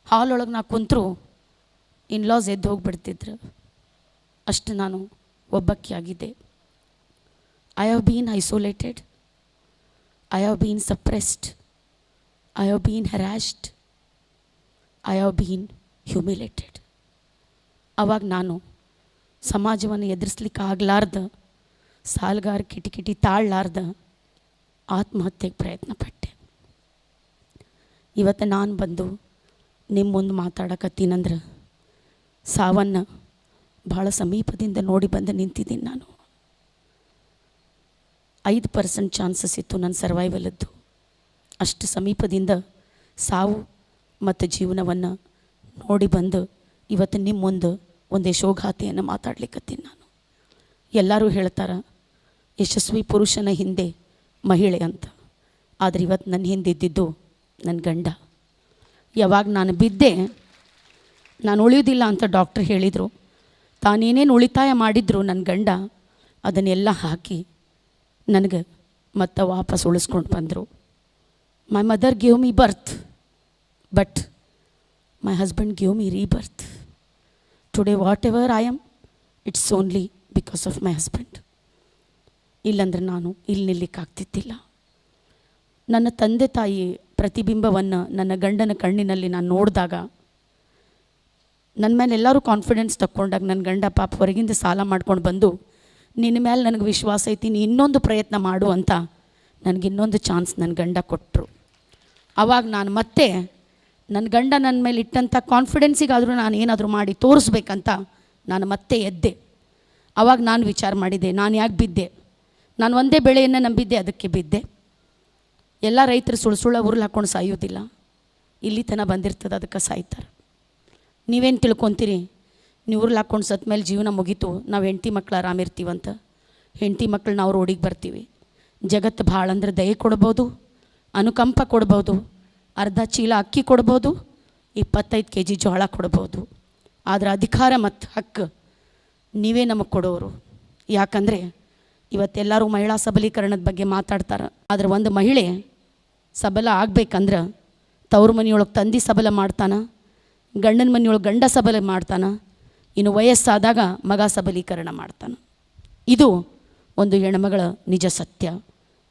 ಹಾಲೊಳಗೆ ನಾ ಕುಂತರು ಇನ್ಲಾಸ್ ಎದ್ದು ಹೋಗಿಬಿಡ್ತಿದ್ರು. ಅಷ್ಟು ನಾನು ಒಬ್ಬಕ್ಕಿಯಾಗಿದ್ದೆ. I have been isolated, I have been suppressed, I have been harassed, I have been humiliated. ಆವಾಗ ನಾನು ಸಮಾಜವನ್ನು ಎದುರಿಸ್ಲಿಕ್ಕೆ ಆಗಲಾರ್ದ, ಸಾಲ್ಗಾರ ಕಿಟಿ ತಾಳಲಾರ್ದ ಆತ್ಮಹತ್ಯೆಗೆ ಪ್ರಯತ್ನ ಪಟ್ಟೆ. ಇವತ್ತು ನಾನು ಬಂದು ನಿಮ್ಮ ಮುಂದೆ ಮಾತಾಡಕತ್ತೀನಂದ್ರೆ ಸಾವನ್ನು ಭಾಳ ಸಮೀಪದಿಂದ ನೋಡಿ ಬಂದು ನಿಂತಿದ್ದೀನಿ. ನಾನು 5% ಚಾನ್ಸಸ್ ಇತ್ತು ನನ್ನ ಸರ್ವೈವಲದ್ದು. ಅಷ್ಟು ಸಮೀಪದಿಂದ ಸಾವು ಮತ್ತು ಜೀವನವನ್ನು ನೋಡಿ ಬಂದು ಇವತ್ತು ನಿಮ್ಮ ಮುಂದೆ ಒಂದು ಯಶೋಗಾಥೆಯನ್ನು ಮಾತಾಡ್ಲಿಕ್ಕತ್ತೀನಿ ನಾನು. ಎಲ್ಲರೂ ಹೇಳ್ತಾರೆ ಯಶಸ್ವಿ ಪುರುಷನ ಹಿಂದೆ ಮಹಿಳೆ ಅಂತ. ಆದರೆ ಇವತ್ತು ನನ್ನ ಹಿಂದೆ ಇದ್ದಿದ್ದು ನನ್ನ ಗಂಡ. ಯಾವಾಗ ನಾನು ಬಿದ್ದೆ, ನಾನು ಉಳಿಯೋದಿಲ್ಲ ಅಂತ ಡಾಕ್ಟ್ರ್ ಹೇಳಿದರು. ತಾನೇನೇನು ಉಳಿತಾಯ ಮಾಡಿದ್ರು ನನ್ನ ಗಂಡ ಅದನ್ನೆಲ್ಲ ಹಾಕಿ ನನಗೆ ಮತ್ತೆ ವಾಪಸ್ ಉಳಿಸ್ಕೊಂಡು ಬಂದರು. My mother give me birth, but my husband give me rebirth. Today what ever I am, it's only because of my husband. ಇಲ್ಲಂದ್ರೆ ನಾನು ಇಲ್ಲಿ ನಿಲ್ಲಿಕ್ಕಾಗ್ತಿದ್ದಿಲ್ಲ. ನನ್ನ ತಂದೆ ತಾಯಿ ಪ್ರತಿಬಿಂಬವನ್ನು ನನ್ನ ಗಂಡನ ಕಣ್ಣಿನಲ್ಲಿ ನಾನು ನೋಡಿದಾಗ, ನನ್ನ ಮೇಲೆ ಎಲ್ಲರೂ ಕಾನ್ಫಿಡೆನ್ಸ್ ತಕ್ಕೊಂಡಾಗ ನನ್ನ ಗಂಡ ಪಾಪ ಹೊರಗಿಂದ ಸಾಲ ಮಾಡ್ಕೊಂಡು ಬಂದು ನಿನ್ನ ಮೇಲೆ ನನಗೆ ವಿಶ್ವಾಸ ಐತಿ, ನೀ ಇನ್ನೊಂದು ಪ್ರಯತ್ನ ಮಾಡು ಅಂತ ನನಗೆ ಇನ್ನೊಂದು ಚಾನ್ಸ್ ನನ್ನ ಗಂಡ ಕೊಟ್ಟರು. ಆವಾಗ ನಾನು ಮತ್ತೆ ನನ್ನ ಗಂಡ ನನ್ನ ಮೇಲೆ ಇಟ್ಟಂಥ ಕಾನ್ಫಿಡೆನ್ಸಿಗಾದರೂ ನಾನು ಏನಾದರೂ ಮಾಡಿ ತೋರಿಸ್ಬೇಕಂತ ನಾನು ಮತ್ತೆ ಎದ್ದೆ. ಆವಾಗ ನಾನು ವಿಚಾರ ಮಾಡಿದೆ, ನಾನು ಯಾಕೆ ಬಿದ್ದೆ? ನಾನು ಒಂದೇ ಬೆಳೆಯನ್ನು ನಂಬಿದ್ದೆ, ಅದಕ್ಕೆ ಬಿದ್ದೆ. ಎಲ್ಲ ರೈತರು ಸುಳ್ಳು ಉರುಳು ಹಾಕ್ಕೊಂಡು ಸಾಯೋದಿಲ್ಲ, ಇಲ್ಲಿ ತನಕ ಬಂದಿರ್ತದೆ, ಅದಕ್ಕೆ ಸಾಯ್ತಾರೆ. ನೀವೇನು ತಿಳ್ಕೊತೀರಿ? ನೀವು ಉರುಳು ಹಾಕ್ಕೊಂಡು ಸತ್ತ ಮೇಲೆ ಜೀವನ ಮುಗೀತು, ನಾವು ಹೆಂಡತಿ ಮಕ್ಳು ಆರಾಮಿರ್ತೀವಂತ. ಹೆಂಡತಿ ಮಕ್ಳು ನಾವು ರೋಡಿಗೆ ಬರ್ತೀವಿ. ಜಗತ್ತು ಭಾಳ ಅಂದ್ರೆ ದಯೆ ಕೊಡ್ಬೋದು, ಅನುಕಂಪ ಕೊಡ್ಬೋದು, ಅರ್ಧ ಚೀಲ ಅಕ್ಕಿ ಕೊಡ್ಬೋದು, 25 kg ಜೋಳ ಕೊಡ್ಬೋದು. ಆದರೆ ಅಧಿಕಾರ ಮತ್ತು ಹಕ್ಕು ನೀವೇ ನಮಗೆ ಕೊಡೋರು. ಯಾಕಂದರೆ ಇವತ್ತೆಲ್ಲರೂ ಮಹಿಳಾ ಸಬಲೀಕರಣದ ಬಗ್ಗೆ ಮಾತಾಡ್ತಾರೆ. ಆದರೆ ಒಂದು ಮಹಿಳೆ ಸಬಲ ಆಗ್ಬೇಕಂದ್ರೆ ತವ್ರ ಮನೆಯೊಳಗೆ ತಂದೆ ಸಬಲ ಮಾಡ್ತಾನೆ, ಗಂಡನ ಮನೆಯೊಳಗೆ ಗಂಡ ಸಬಲ ಮಾಡ್ತಾನೆ, ಇನ್ನು ವಯಸ್ಸಾದಾಗ ಮಗ ಸಬಲೀಕರಣ ಮಾಡ್ತಾನೆ. ಇದು ಒಂದು ಹೆಣ್ಮಗಳ ನಿಜ ಸತ್ಯ.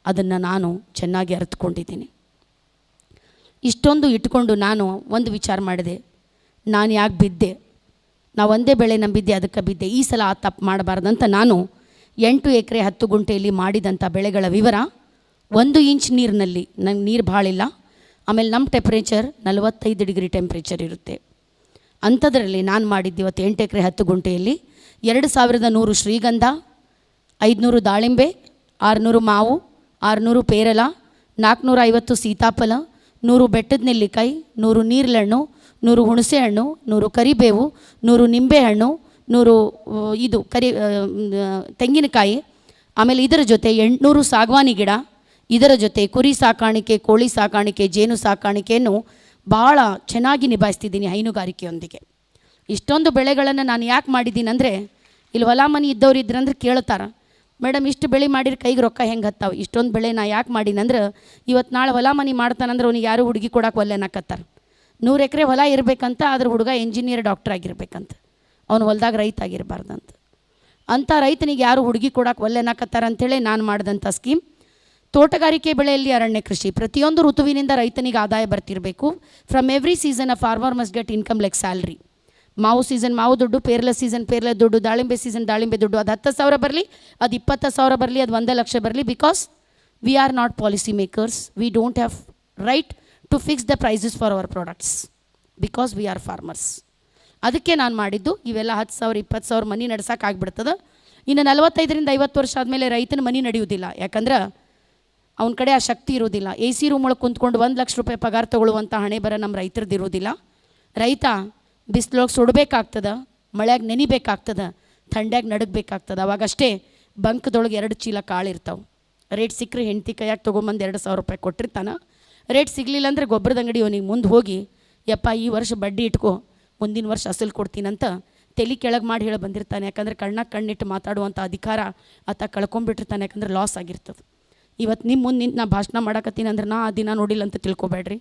ಅದನ್ನು ನಾನು ಚೆನ್ನಾಗಿ ಅರ್ಥಕೊಂಡಿದ್ದೀನಿ. ಇಷ್ಟೊಂದು ಇಟ್ಕೊಂಡು ನಾನು ಒಂದು ವಿಚಾರ ಮಾಡಿದೆ, ನಾನು ಯಾಕೆ ಬಿದ್ದೆ? ನಾವು ಒಂದೇ ಬೆಳೆ ನಂಬಿದ್ದೆ, ಅದಕ್ಕೆ ಬಿದ್ದೆ. ಈ ಸಲ ಆ ತಪ್ಪು ಮಾಡಬಾರ್ದಂತ ನಾನು 8 ಎಕರೆ 10 ಗುಂಟೆಯಲ್ಲಿ ಮಾಡಿದಂಥ ಬೆಳೆಗಳ ವಿವರ 1 ಇಂಚ್ ನೀರಿನಲ್ಲಿ, ನಂಗೆ ನೀರು ಭಾಳಿಲ್ಲ, ಆಮೇಲೆ ನಮ್ಮ ಟೆಂಪ್ರೇಚರ್ 45 ಡಿಗ್ರಿ ಟೆಂಪ್ರೇಚರ್ ಇರುತ್ತೆ. ಅಂಥದ್ರಲ್ಲಿ ನಾನು ಮಾಡಿದ್ದು ಇವತ್ತು 8 ಎಕರೆ 10 ಗುಂಟೆಯಲ್ಲಿ 2100 ಶ್ರೀಗಂಧ, 500 ದಾಳಿಂಬೆ, 600 ಮಾವು, 600 ಪೇರಲ, 450 ಸೀತಾಫಲ, 100 ಬೆಟ್ಟದ ನೆಲ್ಲಿಕಾಯಿ, 100 ನೀರ್ಲೆಹಣ್ಣು, 100 ಹುಣಸೆ ಹಣ್ಣು, 100 ಕರಿಬೇವು, 100 ನಿಂಬೆಹಣ್ಣು, 100 ತೆಂಗಿನಕಾಯಿ, ಆಮೇಲೆ ಇದರ ಜೊತೆ 800 ಸಾಗವಾನಿ ಗಿಡ, ಇದರ ಜೊತೆ ಕುರಿ ಸಾಕಾಣಿಕೆ, ಕೋಳಿ ಸಾಕಾಣಿಕೆ, ಜೇನು ಸಾಕಾಣಿಕೆಯನ್ನು ಭಾಳ ಚೆನ್ನಾಗಿ ನಿಭಾಯಿಸ್ತಿದ್ದೀನಿ ಹೈನುಗಾರಿಕೆಯೊಂದಿಗೆ. ಇಷ್ಟೊಂದು ಬೆಳೆಗಳನ್ನು ನಾನು ಯಾಕೆ ಮಾಡಿದ್ದೀನಿ ಅಂದರೆ, ಇಲ್ಲಿ ಹೊಲ ಮನೆ ಇದ್ದವ್ರು ಇದ್ರಂದ್ರೆ ಕೇಳ್ತಾರೆ, ಮೇಡಮ್ ಇಷ್ಟು ಬೆಳೆ ಮಾಡಿದ್ರೆ ಕೈಗೆ ರೊಕ್ಕ ಹೆಂಗೆ ಹತ್ತಾವೆ? ಇಷ್ಟೊಂದು ಬೆಳೆ ನಾ ಯಾಕೆ ಮಾಡೀನಂದ್ರೆ, ಇವತ್ತು ನಾಳೆ ಹೊಲ ಮನೆ ಮಾಡ್ತಾನಂದ್ರೆ ಅವ್ನಿಗೆ ಯಾರು ಹುಡುಗಿ ಕೊಡಕ್ಕೆ ಒಲ್ಲೆನಕತ್ತಾರೆ. 100 ಎಕರೆ ಹೊಲ ಇರಬೇಕಂತ, ಅದ್ರ ಹುಡುಗ ಇಂಜಿನಿಯರ್ ಡಾಕ್ಟರ್ ಆಗಿರ್ಬೇಕಂತ, ಅವನು ಹೊಲ್ದಾಗ ರೈತ ಆಗಿರಬಾರ್ದಂತ. ಅಂಥ ರೈತನಿಗೆ ಯಾರು ಹುಡುಗಿ ಕೊಡೋಕೆ ಒಲ್ಲೆನಾಕತ್ತಾರ ಅಂಥೇಳಿ ನಾನು ಮಾಡಿದಂಥ ಸ್ಕೀಮ್. ತೋಟಗಾರಿಕೆ ಬೆಳೆಯಲ್ಲಿ ಅರಣ್ಯ ಕೃಷಿ, ಪ್ರತಿಯೊಂದು ಋತುವಿನಿಂದ ರೈತನಿಗೆ ಆದಾಯ ಬರ್ತಿರಬೇಕು. From every season a farmer must get income like salary. ಮಾವು ಸೀಸನ್ ಮಾವು ದುಡ್ಡು, ಪೇರ್ಲೆ ಸೀಸನ್ ಪೇರ್ಲೆ ದುಡ್ಡು, ದಾಳಿಂಬೆ ಸೀಸನ್ ದಾಳಿಂಬೆ ದುಡ್ಡು. ಅದು 10,000 ಬರಲಿ, ಅದು 20,000 ಬರಲಿ, ಅದು 1,00,000 ಬರಲಿ. Because we are not policy makers. We don't have right to fix the prices for our products because we are farmers. ಅದಕ್ಕೆ ನಾನು ಮಾಡಿದ್ದು ಇವೆಲ್ಲ 10,000 20,000 ಮನಿ ನಡ್ಸೋಕ್ಕಾಗ್ಬಿಡ್ತದೆ. ಇನ್ನು 45ರಿಂದ 50 ವರ್ಷ ಆದಮೇಲೆ ರೈತನ ಮನಿ ನಡೆಯುವುದಿಲ್ಲ. ಯಾಕಂದ್ರೆ ಅವನ ಕಡೆ ಆ ಶಕ್ತಿ ಇರೋದಿಲ್ಲ. ಎ ಸಿ ರೂಮ್ ಒಳಗೆ ಕುಂತ್ಕೊಂಡು 1,00,000 ರೂಪಾಯಿ ಪಗಾರ ತೊಗೊಳ್ಳುವಂಥ ಹಣೆ ಬರ ನಮ್ಮ ರೈತರದ್ದು ಇರೋದಿಲ್ಲ. ರೈತ ಬಿಸಿಲೊಳಗೆ ಸುಡಬೇಕಾಗ್ತದೆ, ಮಳೆಯಾಗ ನೆನಿಬೇಕಾಗ್ತದೆ, ಥಂಡ್ಯಾಗ ನಡಗಬೇಕಾಗ್ತದೆ. ಅವಾಗಷ್ಟೇ ಬಂಕದೊಳಗೆ 2 ಚೀಲ ಕಾಳು ಇರ್ತಾವೆ. ರೇಟ್ ಸಿಕ್ಕರೆ ಹೆಂಡತಿ ಕೈಯಾಗ ತೊಗೊಂಬಂದು 2,000 ರೂಪಾಯಿ ಕೊಟ್ಟಿರ್ತಾನೆ. ರೇಟ್ ಸಿಗಲಿಲ್ಲ ಅಂದರೆ ಗೊಬ್ಬರದ ಅಂಗಡಿ ಅವನಿಗೆ ಮುಂದೆ ಹೋಗಿ, ಯಪ್ಪ ಈ ವರ್ಷ ಬಡ್ಡಿ ಇಟ್ಕೋ, ಮುಂದಿನ ವರ್ಷ ಅಸಲು ಕೊಡ್ತೀನಂತ ತಲೆ ಕೆಳಗೆ ಮಾಡಿ ಹೇಳಿ ಬಂದಿರ್ತಾನೆ. ಯಾಕಂದರೆ ಕಣ್ಣಿಟ್ಟು ಮಾತಾಡುವಂಥ ಅಧಿಕಾರ ಆತ ಕಳ್ಕೊಂಡ್ಬಿಟ್ಟಿರ್ತಾನೆ. ಯಾಕಂದ್ರೆ ಲಾಸ್ ಆಗಿರ್ತದೆ. ಇವತ್ತು ನಿಮ್ಮ ಮುಂದೆ ನಿಂತು ನಾ ಭಾಷಣ ಮಾಡಕತ್ತೀನಿ ಅಂದ್ರೆ ನಾ ಆ ದಿನ ನೋಡಿಲ್ಲ ಅಂತ ತಿಳ್ಕೊಬೇಡ್ರಿ.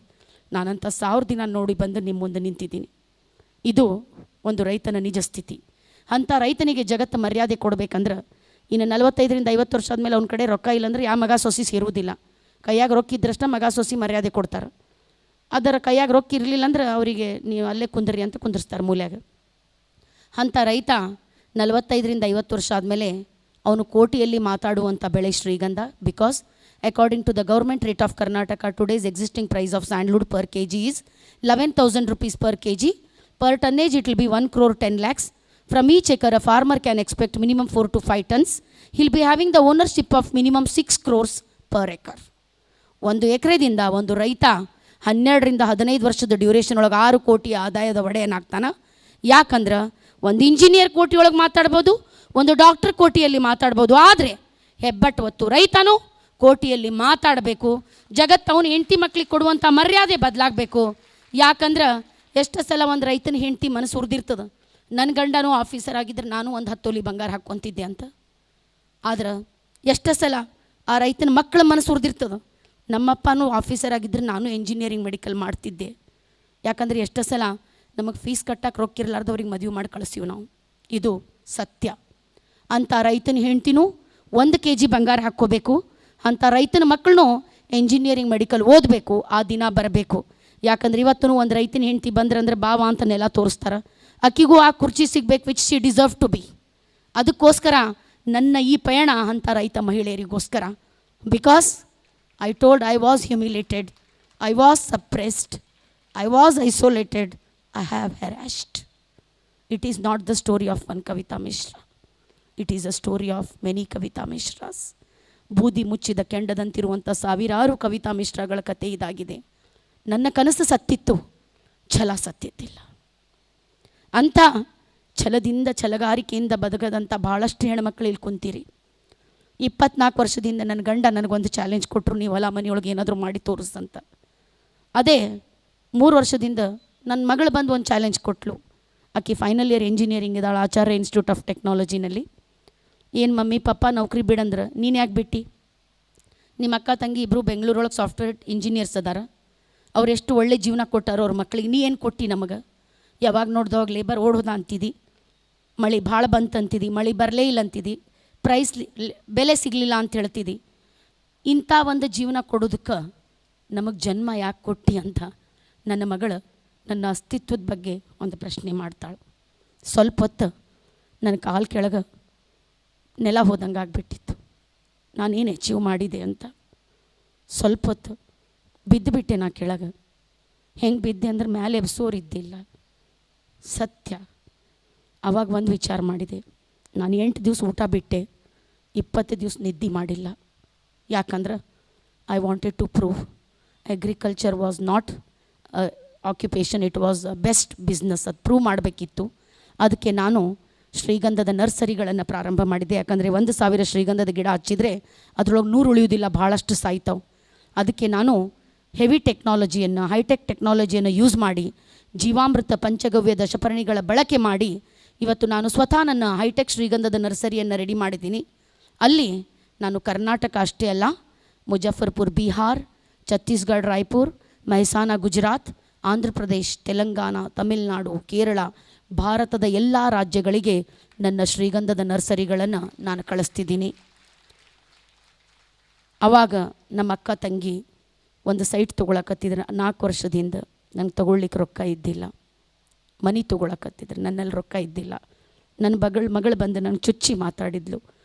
ನಾನಂಥ 1000 ದಿನ ನೋಡಿ ಬಂದು ನಿಮ್ಮ ಮುಂದೆ ನಿಂತಿದ್ದೀನಿ. ಇದು ಒಂದು ರೈತನ ನಿಜ ಸ್ಥಿತಿ. ಅಂಥ ರೈತನಿಗೆ ಜಗತ್ತು ಮರ್ಯಾದೆ ಕೊಡಬೇಕಂದ್ರೆ ಇನ್ನು 45ರಿಂದ 50 ವರ್ಷ ಆದಮೇಲೆ ಅವ್ನ ಕಡೆ ರೊಕ್ಕ ಇಲ್ಲಾಂದ್ರೆ ಯಾವ ಮಗ ಸೊಸಿ ಸೇರುವುದಿಲ್ಲ. ಕೈಯಾಗ ರೊಕ್ಕ ಇದ್ದರಷ್ಟ ಮಗ ಸೊಸಿ ಮರ್ಯಾದೆ ಕೊಡ್ತಾರೆ. ಅದರ ಕೈಯಾಗ ರೊಕ್ಕ ಇರಲಿಲ್ಲ ಅಂದ್ರೆ ಅವರಿಗೆ ನೀವು ಅಲ್ಲೇ ಕುಂದ್ರಿ ಅಂತ ಕುಂದಿರ್ಸ್ತಾರೆ ಮೂಲ್ಯಾಗ. ಅಂಥ ರೈತ 45ರಿಂದ 50 ವರ್ಷ ಆದಮೇಲೆ ಅವನು ಕೋಟಿಯಲ್ಲಿ ಮಾತಾಡುವಂಥ ಬೆಳೆ ಶ್ರೀಗಂಧ. Because according to the government rate of Karnataka today's existing price of sandalwood per kg is 11,000 rupees per kg. Per tonnage it will be 1,10 lakhs. From each acre a farmer can expect minimum 4 to 5 tons. He'll be having the ownership of minimum 6 crores per acre. ಒಂದು ಎಕರೆದಿಂದ ಒಂದು ರೈತ 12ರಿಂದ 15 ವರ್ಷದ duration ಒಳಗೆ 6 ಕೋಟಿ ಆದಾಯದ ಒಡೆಯನಾಗ್ತಾನೆ. ಯಾಕಂದ್ರೆ ಒಂದು engineer ಕೋಟಿಯೊಳಗೆ ಮಾತಾಡ್ಬೋದು, ಒಂದು ಡಾಕ್ಟರ್ ಕೋಟಿಯಲ್ಲಿ ಮಾತಾಡ್ಬೋದು. ಆದರೆ ಹೆಬ್ಬಟ್ಟು ಹೊತ್ತು ರೈತನು ಕೋಟಿಯಲ್ಲಿ ಮಾತಾಡಬೇಕು. ಜಗತ್ತು ಅವನು ಹೆಂಡತಿ ಮಕ್ಕಳಿಗೆ ಕೊಡುವಂಥ ಮರ್ಯಾದೆ ಬದಲಾಗಬೇಕು. ಯಾಕಂದ್ರೆ ಎಷ್ಟು ಸಲ ಒಂದು ರೈತನ ಹೆಂಡತಿ ಮನಸ್ಸು ಉರಿದಿರ್ತದೆ, ನನ್ನ ಗಂಡನೂ ಆಫೀಸರ್ ಆಗಿದ್ರೆ ನಾನು ಒಂದು 10 ತೊಲಿ ಬಂಗಾರ ಹಾಕ್ಕೊತಿದ್ದೆ ಅಂತ. ಆದ್ರೆ ಎಷ್ಟು ಸಲ ಆ ರೈತನ ಮಕ್ಕಳ ಮನಸ್ಸು ಉರಿದಿರ್ತದೆ, ನಮ್ಮಪ್ಪನೂ ಆಫೀಸರ್ ಆಗಿದ್ದರೆ ನಾನು ಎಂಜಿನಿಯರಿಂಗ್ ಮೆಡಿಕಲ್ ಮಾಡ್ತಿದ್ದೆ. ಯಾಕಂದರೆ ಎಷ್ಟು ಸಲ ನಮಗೆ ಫೀಸ್ ಕಟ್ಟಕ್ಕೆ ರೊಕ್ಕಿರ್ಲಾರ್ದವ್ರಿಗೆ ಮದುವೆ ಮಾಡಿ ಕಳಿಸ್ತೀವಿ ನಾವು. ಇದು ಸತ್ಯ. ಅಂಥ ರೈತನ ಹೆಂಡ್ತಿನೂ 1 kg ಬಂಗಾರ ಹಾಕ್ಕೋಬೇಕು. ಅಂಥ ರೈತನ ಮಕ್ಕಳನ್ನೂ ಎಂಜಿನಿಯರಿಂಗ್ ಮೆಡಿಕಲ್ ಓದಬೇಕು. ಆ ದಿನ ಬರಬೇಕು. ಯಾಕಂದ್ರೆ ಇವತ್ತೂ ಒಂದು ರೈತನ ಹೆಂಡ್ತಿ ಬಂದ್ರಂದ್ರೆ ಬಾವ ಅಂತ ನೆಲ ತೋರಿಸ್ತಾರೆ. ಅಕ್ಕಿಗೂ ಆ ಕುರ್ಚಿ ಸಿಗ್ಬೇಕು, which she deserve to be. ಅದಕ್ಕೋಸ್ಕರ ನನ್ನ ಈ ಪಯಣ ಅಂಥ ರೈತ ಮಹಿಳೆಯರಿಗೋಸ್ಕರ. Because I told I was humiliated, I was suppressed, I was isolated, I have harassed. It is not the story of one Kavita Mishra. It is a story of many Kavita Mishras. ಬೂದಿ ಮುಚ್ಚಿದ ಕೆಂಡದಂತಿರುವಂಥ ಸಾವಿರಾರು ಕವಿತಾ ಮಿಶ್ರಗಳ ಕತೆ ಇದಾಗಿದೆ. ನನ್ನ ಕನಸು ಸತ್ತಿತ್ತು, ಛಲ ಸತ್ತಿದ್ದಿಲ್ಲ. ಅಂಥ ಛಲದಿಂದ ಛಲಗಾರಿಕೆಯಿಂದ ಬದುಕದಂಥ ಭಾಳಷ್ಟು ಹೆಣ್ಮಕ್ಳು ಇಲ್ಲಿ ಕುಂತೀರಿ. 24 ವರ್ಷದಿಂದ ನನ್ನ ಗಂಡ ನನಗೊಂದು ಚಾಲೆಂಜ್ ಕೊಟ್ಟರು, ನೀವು ಹೊಲ ಮನೆಯೊಳಗೆ ಏನಾದರೂ ಮಾಡಿ ತೋರಿಸಂತ. ಅದೇ 3 ವರ್ಷದಿಂದ ನನ್ನ ಮಗಳು ಬಂದು ಒಂದು ಚಾಲೆಂಜ್ ಕೊಟ್ಟಳು. ಆಕೆ ಫೈನಲ್ ಇಯರ್ ಇಂಜಿನಿಯರಿಂಗ್ ಇದ್ದಾಳೆ ಆಚಾರ್ಯ ಇನ್ಸ್ಟಿಟ್ಯೂಟ್ ಆಫ್ ಟೆಕ್ನಾಲಜಿನಲ್ಲಿ. ಏನು ಮಮ್ಮಿ ಪಪ್ಪ ನೌಕರಿ ಬಿಡಂದ್ರೆ ನೀನು ಯಾಕೆ ಬಿಟ್ಟು? ನಿಮ್ಮ ಅಕ್ಕ ತಂಗಿ ಇಬ್ಬರು ಬೆಂಗಳೂರೊಳಗೆ ಸಾಫ್ಟ್ವೇರ್ ಇಂಜಿನಿಯರ್ಸ್ ಅದಾರ, ಅವ್ರು ಎಷ್ಟು ಒಳ್ಳೆ ಜೀವನ ಕೊಟ್ಟಾರೋ ಅವ್ರ ಮಕ್ಕಳಿಗೆ, ನೀ ಏನು ಕೊಟ್ಟು ನಮಗೆ? ಯಾವಾಗ ನೋಡ್ದವಾಗ ಲೇಬರ್ ಓಡೋದ ಅಂತಿದ್ದಿ, ಮಳೆ ಭಾಳ ಬಂತಂತಿದ್ದಿ, ಮಳೆ ಬರಲೇ ಇಲ್ಲ ಅಂತಿದ್ದಿ, ಪ್ರೈಸ್ ಬೆಲೆ ಸಿಗಲಿಲ್ಲ ಅಂತ ಹೇಳ್ತಿದ್ದಿ. ಇಂಥ ಒಂದು ಜೀವನ ಕೊಡೋದಕ್ಕೆ ನಮಗೆ ಜನ್ಮ ಯಾಕೆ ಕೊಟ್ಟು ಅಂತ ನನ್ನ ಮಗಳು ನನ್ನ ಅಸ್ತಿತ್ವದ ಬಗ್ಗೆ ಒಂದು ಪ್ರಶ್ನೆ ಮಾಡ್ತಾಳೆ. ಸ್ವಲ್ಪ ಹೊತ್ತು ನನ್ನ ಕಾಲು ಕೆಳಗೆ ನೆಲ ಹೋದಂಗೆ ಆಗಿಬಿಟ್ಟಿತ್ತು. ನಾನೇನು ಅಚೀವ್ ಮಾಡಿದೆ ಅಂತ. ಸ್ವಲ್ಪ ಹೊತ್ತು ಬಿದ್ದುಬಿಟ್ಟೆ ನಾ ಕೆಳಗೆ. ಹೆಂಗೆ ಬಿದ್ದೆ ಅಂದ್ರೆ ಮೇಲೆ ಎಬ್ಸೋರಿದ್ದಿಲ್ಲ, ಸತ್ಯ. ಆವಾಗ ಒಂದು ವಿಚಾರ ಮಾಡಿದೆ, ನಾನು 8 ದಿವಸ ಊಟ ಬಿಟ್ಟೆ, 20 ದಿವಸ ನಿದ್ದೆ ಮಾಡಿಲ್ಲ. ಯಾಕಂದ್ರೆ I wanted to prove agriculture was not occupation, it was best business. ಅದು ಪ್ರೂವ್ ಮಾಡಬೇಕಿತ್ತು. ಅದಕ್ಕೆ ನಾನು ಶ್ರೀಗಂಧದ ನರ್ಸರಿಗಳನ್ನು ಪ್ರಾರಂಭ ಮಾಡಿದೆ. ಯಾಕಂದರೆ 1,000 ಶ್ರೀಗಂಧದ ಗಿಡ ಹಚ್ಚಿದರೆ ಅದರೊಳಗೆ 100 ಉಳಿಯೋದಿಲ್ಲ, ಭಾಳಷ್ಟು ಸಾಯ್ತಾವೆ. ಅದಕ್ಕೆ ನಾನು ಹೆವಿ ಟೆಕ್ನಾಲಜಿಯನ್ನು, ಹೈಟೆಕ್ ಟೆಕ್ನಾಲಜಿಯನ್ನು ಯೂಸ್ ಮಾಡಿ ಜೀವಾಮೃತ ಪಂಚಗವ್ಯ ದಶಪರ್ಣಿಗಳ ಬಳಕೆ ಮಾಡಿ ಇವತ್ತು ನಾನು ಸ್ವತಃ ನನ್ನ ಹೈಟೆಕ್ ಶ್ರೀಗಂಧದ ನರ್ಸರಿಯನ್ನು ರೆಡಿ ಮಾಡಿದ್ದೀನಿ. ಅಲ್ಲಿ ನಾನು ಕರ್ನಾಟಕ ಅಷ್ಟೇ ಅಲ್ಲ, ಮುಜಫರ್ಪುರ್ ಬಿಹಾರ್, ಛತ್ತೀಸ್ಗಢ ರಾಯ್ಪುರ್, ಮೆಹಸಾನ ಗುಜರಾತ್, ಆಂಧ್ರ ಪ್ರದೇಶ್, ತೆಲಂಗಾಣ, ತಮಿಳುನಾಡು, ಕೇರಳ, ಭಾರತದ ಎಲ್ಲ ರಾಜ್ಯಗಳಿಗೆ ನನ್ನ ಶ್ರೀಗಂಧದ ನರ್ಸರಿಗಳನ್ನು ನಾನು ಕಳಿಸ್ತಿದ್ದೀನಿ. ಆವಾಗ ನಮ್ಮ ಅಕ್ಕ ತಂಗಿ ಒಂದು ಸೈಟ್ ತೊಗೊಳಕತ್ತಿದ್ರು 4 ವರ್ಷದಿಂದ. ನಂಗೆ ತೊಗೊಳ್ಲಿಕ್ಕೆ ರೊಕ್ಕ ಇದ್ದಿಲ್ಲ. ಮನೆ ತೊಗೊಳಕತ್ತಿದ್ರು, ನನ್ನಲ್ಲಿ ರೊಕ್ಕ ಇದ್ದಿಲ್ಲ. ನನ್ನ ಮಗಳು ಬಂದು ನಂಗೆ ಚುಚ್ಚಿ ಮಾತಾಡಿದ್ಲು.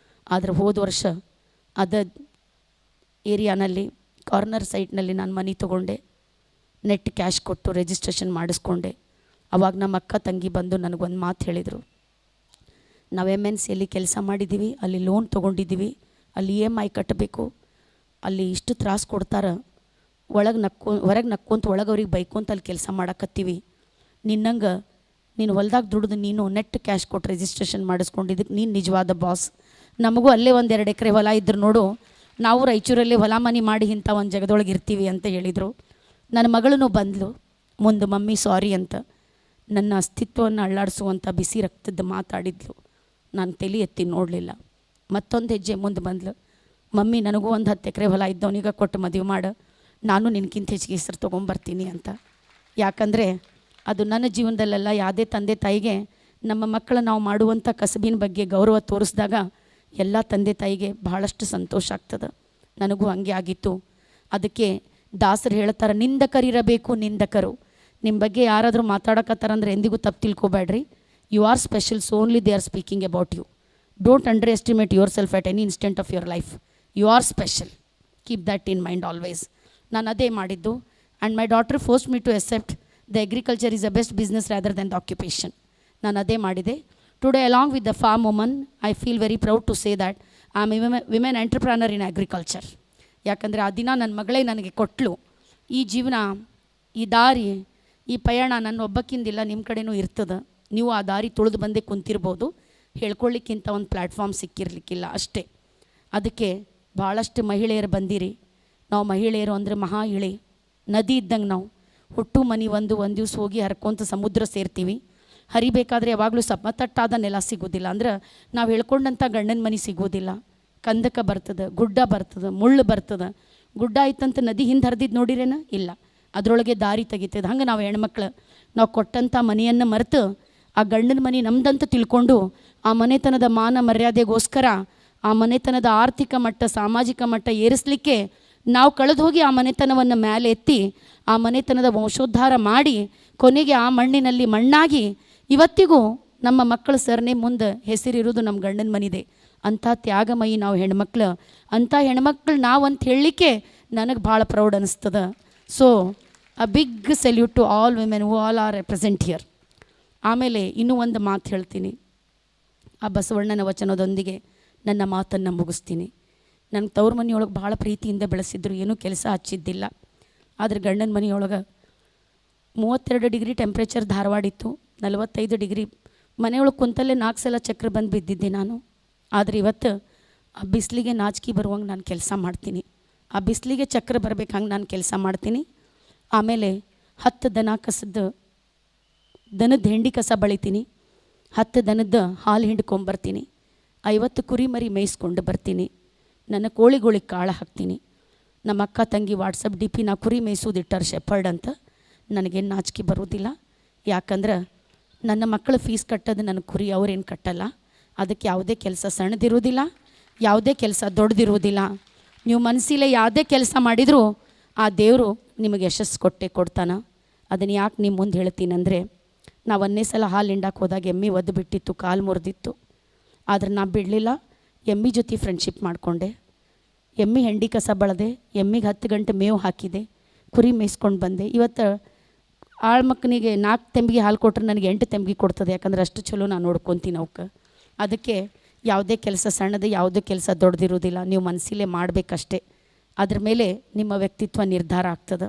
ಆದರೆ ಹೋದ ವರ್ಷ ಅದ ಏರಿಯಾನಲ್ಲಿ ಕಾರ್ನರ್ ಸೈಟ್ನಲ್ಲಿ ನಾನು ಮನೆ ತೊಗೊಂಡೆ, ನೆಟ್ ಕ್ಯಾಶ್ ಕೊಟ್ಟು ರಿಜಿಸ್ಟ್ರೇಷನ್ ಮಾಡಿಸ್ಕೊಂಡೆ. ಆವಾಗ ನಮ್ಮ ಅಕ್ಕ ತಂಗಿ ಬಂದು ನನಗೊಂದು ಮಾತು ಹೇಳಿದರು, ನಾವು MNCಯಲ್ಲಿ ಕೆಲಸ ಮಾಡಿದ್ದೀವಿ, ಅಲ್ಲಿ ಲೋನ್ ತೊಗೊಂಡಿದ್ದೀವಿ, ಅಲ್ಲಿ EMI ಕಟ್ಟಬೇಕು, ಅಲ್ಲಿ ಇಷ್ಟು ತ್ರಾಸು ಕೊಡ್ತಾರೆ, ಹೊರಗೆ ನಕ್ಕೊಂತ ಒಳಗವ್ರಿಗೆ ಬೈಕೊಂತ ಅಲ್ಲಿ ಕೆಲಸ ಮಾಡಕತ್ತೀವಿ. ನಿನ್ನಂಗೆ ನೀನು ಹೊಲ್ದಾಗ ದುಡಿದು ನೀನು ನೆಟ್ ಕ್ಯಾಶ್ ಕೊಟ್ಟು ರಿಜಿಸ್ಟ್ರೇಷನ್ ಮಾಡಿಸ್ಕೊಂಡಿದ್ದಕ್ಕೆ ನೀನು ನಿಜವಾದ ಬಾಸ್. ನಮಗೂ ಅಲ್ಲೇ 1-2 ಎಕರೆ ಹೊಲ ಇದ್ರು ನೋಡು, ನಾವು ರಾಯಚೂರಲ್ಲಿ ಹೊಲ ಮನೆ ಮಾಡಿ ಇಂಥ ಒಂದು ಜಗದೊಳಗೆ ಇರ್ತೀವಿ ಅಂತ ಹೇಳಿದರು. ನನ್ನ ಮಗಳೂ ಬಂದಳು ಮುಂದೆ, ಮಮ್ಮಿ ಸಾರಿ ಅಂತ ನನ್ನ ಅಸ್ತಿತ್ವವನ್ನು ಅಳ್ಳಾಡಿಸುವಂಥ ಬಿಸಿ ರಕ್ತದ ಮಾತಾಡಿದ್ಲು. ನಾನು ತಲೆ ಎತ್ತಿ ನೋಡಲಿಲ್ಲ. ಮತ್ತೊಂದು ಹೆಜ್ಜೆ ಮುಂದೆ ಬಂದಳು, ಮಮ್ಮಿ ನನಗೂ ಒಂದು 10 ಎಕರೆ ಹೊಲ ಇದ್ದವನಿಗೆ ಕೊಟ್ಟು ಮದುವೆ ಮಾಡು, ನಾನು ನಿನಗಿಂತ ಹೆಚ್ಚಿಗೆ ಹೆಸರು ತೊಗೊಂಬರ್ತೀನಿ ಅಂತ. ಯಾಕಂದರೆ ಅದು ನನ್ನ ಜೀವನದಲ್ಲೆಲ್ಲ ಯಾವುದೇ ತಂದೆ ತಾಯಿಗೆ ನಮ್ಮ ಮಕ್ಕಳು ನಾವು ಮಾಡುವಂಥ ಕಸಬಿನ ಬಗ್ಗೆ ಗೌರವ ತೋರಿಸಿದಾಗ ಎಲ್ಲ ತಂದೆ ತಾಯಿಗೆ ಬಹಳಷ್ಟು ಸಂತೋಷ ಆಗ್ತದೆ. ನನಗೂ ಹಂಗೆ ಆಗಿತ್ತು. ಅದಕ್ಕೆ ದಾಸರು ಹೇಳ್ತಾರೆ, ನಿಂದಕರಿರಬೇಕು ನಿಂದಕರು. ನಿಮ್ಮ ಬಗ್ಗೆ ಯಾರಾದರೂ ಮಾತಾಡಕತ್ತಾರಂದ್ರೆ ಎಂದಿಗೂ ತಪ್ಪು ತಿಳ್ಕೊಬೇಡ್ರಿ. You are special, so only they are speaking about you. Don't underestimate yourself at any instant of your life. You are special, keep that in mind always. ನಾನು ಅದೇ ಮಾಡಿದ್ದು. And my daughter forces me to accept the agriculture is the best business rather than the occupation. ನಾನು ಅದೇ ಮಾಡಿದೆ. Today along with the farm woman I feel very proud to say that I am women entrepreneur in agriculture. ಯಾಕಂದರೆ ಆ ದಿನ ನನ್ನ ಮಗಳೇ ನನಗೆ ಕೊಟ್ಟಳು. ಈ ಜೀವನ, ಈ ದಾರಿ, ಈ ಪಯಣ ನನ್ನ ಒಬ್ಬಕ್ಕಿಂದಿಲ್ಲ, ನಿಮ್ಮ ಕಡೆನೂ ಇರ್ತದೆ. ನೀವು ಆ ದಾರಿ ತುಳಿದು ಬಂದೇ ಕುಂತಿರ್ಬೋದು, ಹೇಳ್ಕೊಳ್ಳಿಕ್ಕಿಂತ ಒಂದು ಪ್ಲ್ಯಾಟ್ಫಾರ್ಮ್ ಸಿಕ್ಕಿರಲಿಕ್ಕಿಲ್ಲ ಅಷ್ಟೇ. ಅದಕ್ಕೆ ಭಾಳಷ್ಟು ಮಹಿಳೆಯರು ಬಂದಿರಿ. ನಾವು ಮಹಿಳೆಯರು ಅಂದರೆ ಮಹಾ ಇಳಿ ನದಿ ಇದ್ದಂಗೆ. ನಾವು ಹುಟ್ಟು ಮನೆ ಒಂದು ದಿವ್ಸ ಹೋಗಿ ಹರ್ಕೊಂತ ಸಮುದ್ರ ಸೇರ್ತೀವಿ. ಹರಿಬೇಕಾದ್ರೆ ಯಾವಾಗಲೂ ಸಮತಟ್ಟಾದ ನೆಲ ಸಿಗೋದಿಲ್ಲ. ಅಂದ್ರೆ ನಾವು ಹೇಳ್ಕೊಂಡಂಥ ಗಂಡನ ಮನೆ ಸಿಗೋದಿಲ್ಲ. ಕಂದಕ ಬರ್ತದೆ, ಗುಡ್ಡ ಬರ್ತದೆ, ಮುಳ್ಳು ಬರ್ತದೆ. ಗುಡ್ಡ ಆಯ್ತಂತ ನದಿ ಹಿಂದೆ ಹರಿದಿದ್ದು ನೋಡಿರೇನ? ಇಲ್ಲ, ಅದರೊಳಗೆ ದಾರಿ ತೆಗಿತದೆ. ಹಂಗೆ ನಾವು ಹೆಣ್ಮಕ್ಳು ನಾವು ಕೊಟ್ಟಂಥ ಮನೆಯನ್ನು ಮರೆತು ಆ ಗಂಡನ ಮನೆ ನಮ್ದಂತ ತಿಳ್ಕೊಂಡು ಆ ಮನೆತನದ ಮಾನ ಮರ್ಯಾದೆಗೋಸ್ಕರ ಆ ಮನೆತನದ ಆರ್ಥಿಕ ಮಟ್ಟ, ಸಾಮಾಜಿಕ ಮಟ್ಟ ಏರಿಸಲಿಕ್ಕೆ ನಾವು ಕಳೆದು ಹೋಗಿ ಆ ಮನೆತನವನ್ನು ಮೇಲೆ ಎತ್ತಿ ಆ ಮನೆತನದ ವಂಶೋದ್ಧಾರ ಮಾಡಿ ಕೊನೆಗೆ ಆ ಮಣ್ಣಿನಲ್ಲಿ ಮಣ್ಣಾಗಿ ಇವತ್ತಿಗೂ ನಮ್ಮ ಮಕ್ಕಳ ಸರ್ನೇ ಮುಂದೆ ಹೆಸರಿರೋದು ನಮ್ಮ ಗಂಡನ ಮನಿದೆ. ಅಂಥ ತ್ಯಾಗಮಯಿ ನಾವು ಹೆಣ್ಮಕ್ಳು. ಅಂಥ ಹೆಣ್ಮಕ್ಳು ನಾವು ಅಂತ ಹೇಳಲಿಕ್ಕೆ ನನಗೆ ಭಾಳ ಪ್ರೌಡ್ ಅನ್ನಿಸ್ತದೆ. So a big salute to all women who all are represent here. ಆಮೇಲೆ ಇನ್ನೂ ಒಂದು ಮಾತು ಹೇಳ್ತೀನಿ. ಆ ಬಸವಣ್ಣನ ವಚನದೊಂದಿಗೆ ನನ್ನ ಮಾತನ್ನು ಮುಗಿಸ್ತೀನಿ. ನನ್ನ ತವ್ರ ಮನೆಯೊಳಗೆ ಭಾಳ ಪ್ರೀತಿಯಿಂದ ಬೆಳೆಸಿದ್ರು, ಏನೂ ಕೆಲಸ ಹಚ್ಚಿದ್ದಿಲ್ಲ. ಆದರೆ ಗಂಡನ ಮನೆಯೊಳಗೆ 32 ಡಿಗ್ರಿ ಟೆಂಪ್ರೇಚರ್ ಧಾರವಾಡ ಇತ್ತು, 45 ಡಿಗ್ರಿ. ಮನೆಯೊಳಗೆ ಕುಂತಲ್ಲೇ 4 ಸಲ ಚಕ್ರ ಬಂದು ಬಿದ್ದಿದ್ದೆ ನಾನು. ಆದರೆ ಇವತ್ತು ಆ ಬಿಸಿಲಿಗೆ ನಾಚಿಕೆ ಬರುವಂಗೆ ನಾನು ಕೆಲಸ ಮಾಡ್ತೀನಿ. ಆ ಬಿಸಿಲಿಗೆ ಚಕ್ರ ಬರ್ಬೇಕು ಹಂಗೆ ನಾನು ಕೆಲಸ ಮಾಡ್ತೀನಿ. ಆಮೇಲೆ 10 ದನದ ಹೆಂಡಿ ಕಸ ಬಳಿತೀನಿ, 10 ದನದ ಹಾಲು ಹಿಂಡ್ಕೊಂಬರ್ತೀನಿ, 50 ಕುರಿ ಮರಿ ಮೇಯಿಸ್ಕೊಂಡು ಬರ್ತೀನಿ, ನನ್ನ ಕೋಳಿಗಳಿಗೆ ಕಾಳು ಹಾಕ್ತೀನಿ. ನಮ್ಮ ಅಕ್ಕ ತಂಗಿ ವಾಟ್ಸಪ್ DP ನಾ ಕುರಿ ಮೇಯಿಸೋದು ಇಟ್ಟಾರೆ ಶೆಪರ್ಡ್ ಅಂತ. ನನಗೇನು ನಾಚಿಕೆ ಬರೋದಿಲ್ಲ. ಯಾಕಂದ್ರೆ ನನ್ನ ಮಕ್ಕಳ ಫೀಸ್ ಕಟ್ಟೋದು ನನ್ನ ಕುರಿ, ಅವ್ರೇನು ಕಟ್ಟಲ್ಲ. ಅದಕ್ಕೆ ಯಾವುದೇ ಕೆಲಸ ಸಣ್ಣದಿರೋದಿಲ್ಲ, ಯಾವುದೇ ಕೆಲಸ ದೊಡ್ಡದಿರುವುದಿಲ್ಲ. ನೀವು ಮನಸ್ಸಿಲೆ ಯಾವುದೇ ಕೆಲಸ ಮಾಡಿದರೂ ಆ ದೇವರು ನಿಮಗೆ ಯಶಸ್ಸು ಕೊಟ್ಟೆ ಕೊಡ್ತಾನೆ. ಅದನ್ನು ಯಾಕೆ ನಿಮ್ಮ ಮುಂದೆ ಹೇಳ್ತೀನಂದರೆ, ನಾವು ಒಂದೇ ಸಲ ಹಾಲು ಹಿಂಡಕ್ಕೆ ಹೋದಾಗ ಎಮ್ಮೆ ಒದ್ದು ಬಿಟ್ಟಿತ್ತು, ಕಾಲು ಮುರಿದಿತ್ತು. ಆದರೆ ನಾ ಬಿಡಲಿಲ್ಲ, ಎಮ್ಮೆ ಜೊತೆ ಫ್ರೆಂಡ್ಶಿಪ್ ಮಾಡಿಕೊಂಡೆ. ಎಮ್ಮೆ ಹೆಂಡಿ ಕಸ ಬಳದೆ, ಎಮ್ಮಿಗೆ 10 ಗಂಟೆ ಮೇವು ಹಾಕಿದೆ, ಕುರಿ ಮೇಯಿಸ್ಕೊಂಡು ಬಂದೆ. ಇವತ್ತು ಆಳ್ಮಕ್ಕನಿಗೆ 4 ತೆಂಬಿಗೆ ಹಾಲು ಕೊಟ್ಟರೆ ನನಗೆ 8 ತೆಂಬಿಗೆ ಕೊಡ್ತದೆ. ಯಾಕಂದ್ರೆ ಅಷ್ಟು ಚಲೋ ನಾನು ನೋಡ್ಕೊತೀನಿ ಅವಕ್ಕೆ. ಅದಕ್ಕೆ ಯಾವುದೇ ಕೆಲಸ ಸಣ್ಣದು, ಯಾವುದೇ ಕೆಲಸ ದೊಡ್ಡದಿರೋದಿಲ್ಲ. ನೀವು ಮನಸ್ಸಿಲೇ ಮಾಡಬೇಕಷ್ಟೆ. ಅದ್ರ ಮೇಲೆ ನಿಮ್ಮ ವ್ಯಕ್ತಿತ್ವ ನಿರ್ಧಾರ ಆಗ್ತದೆ.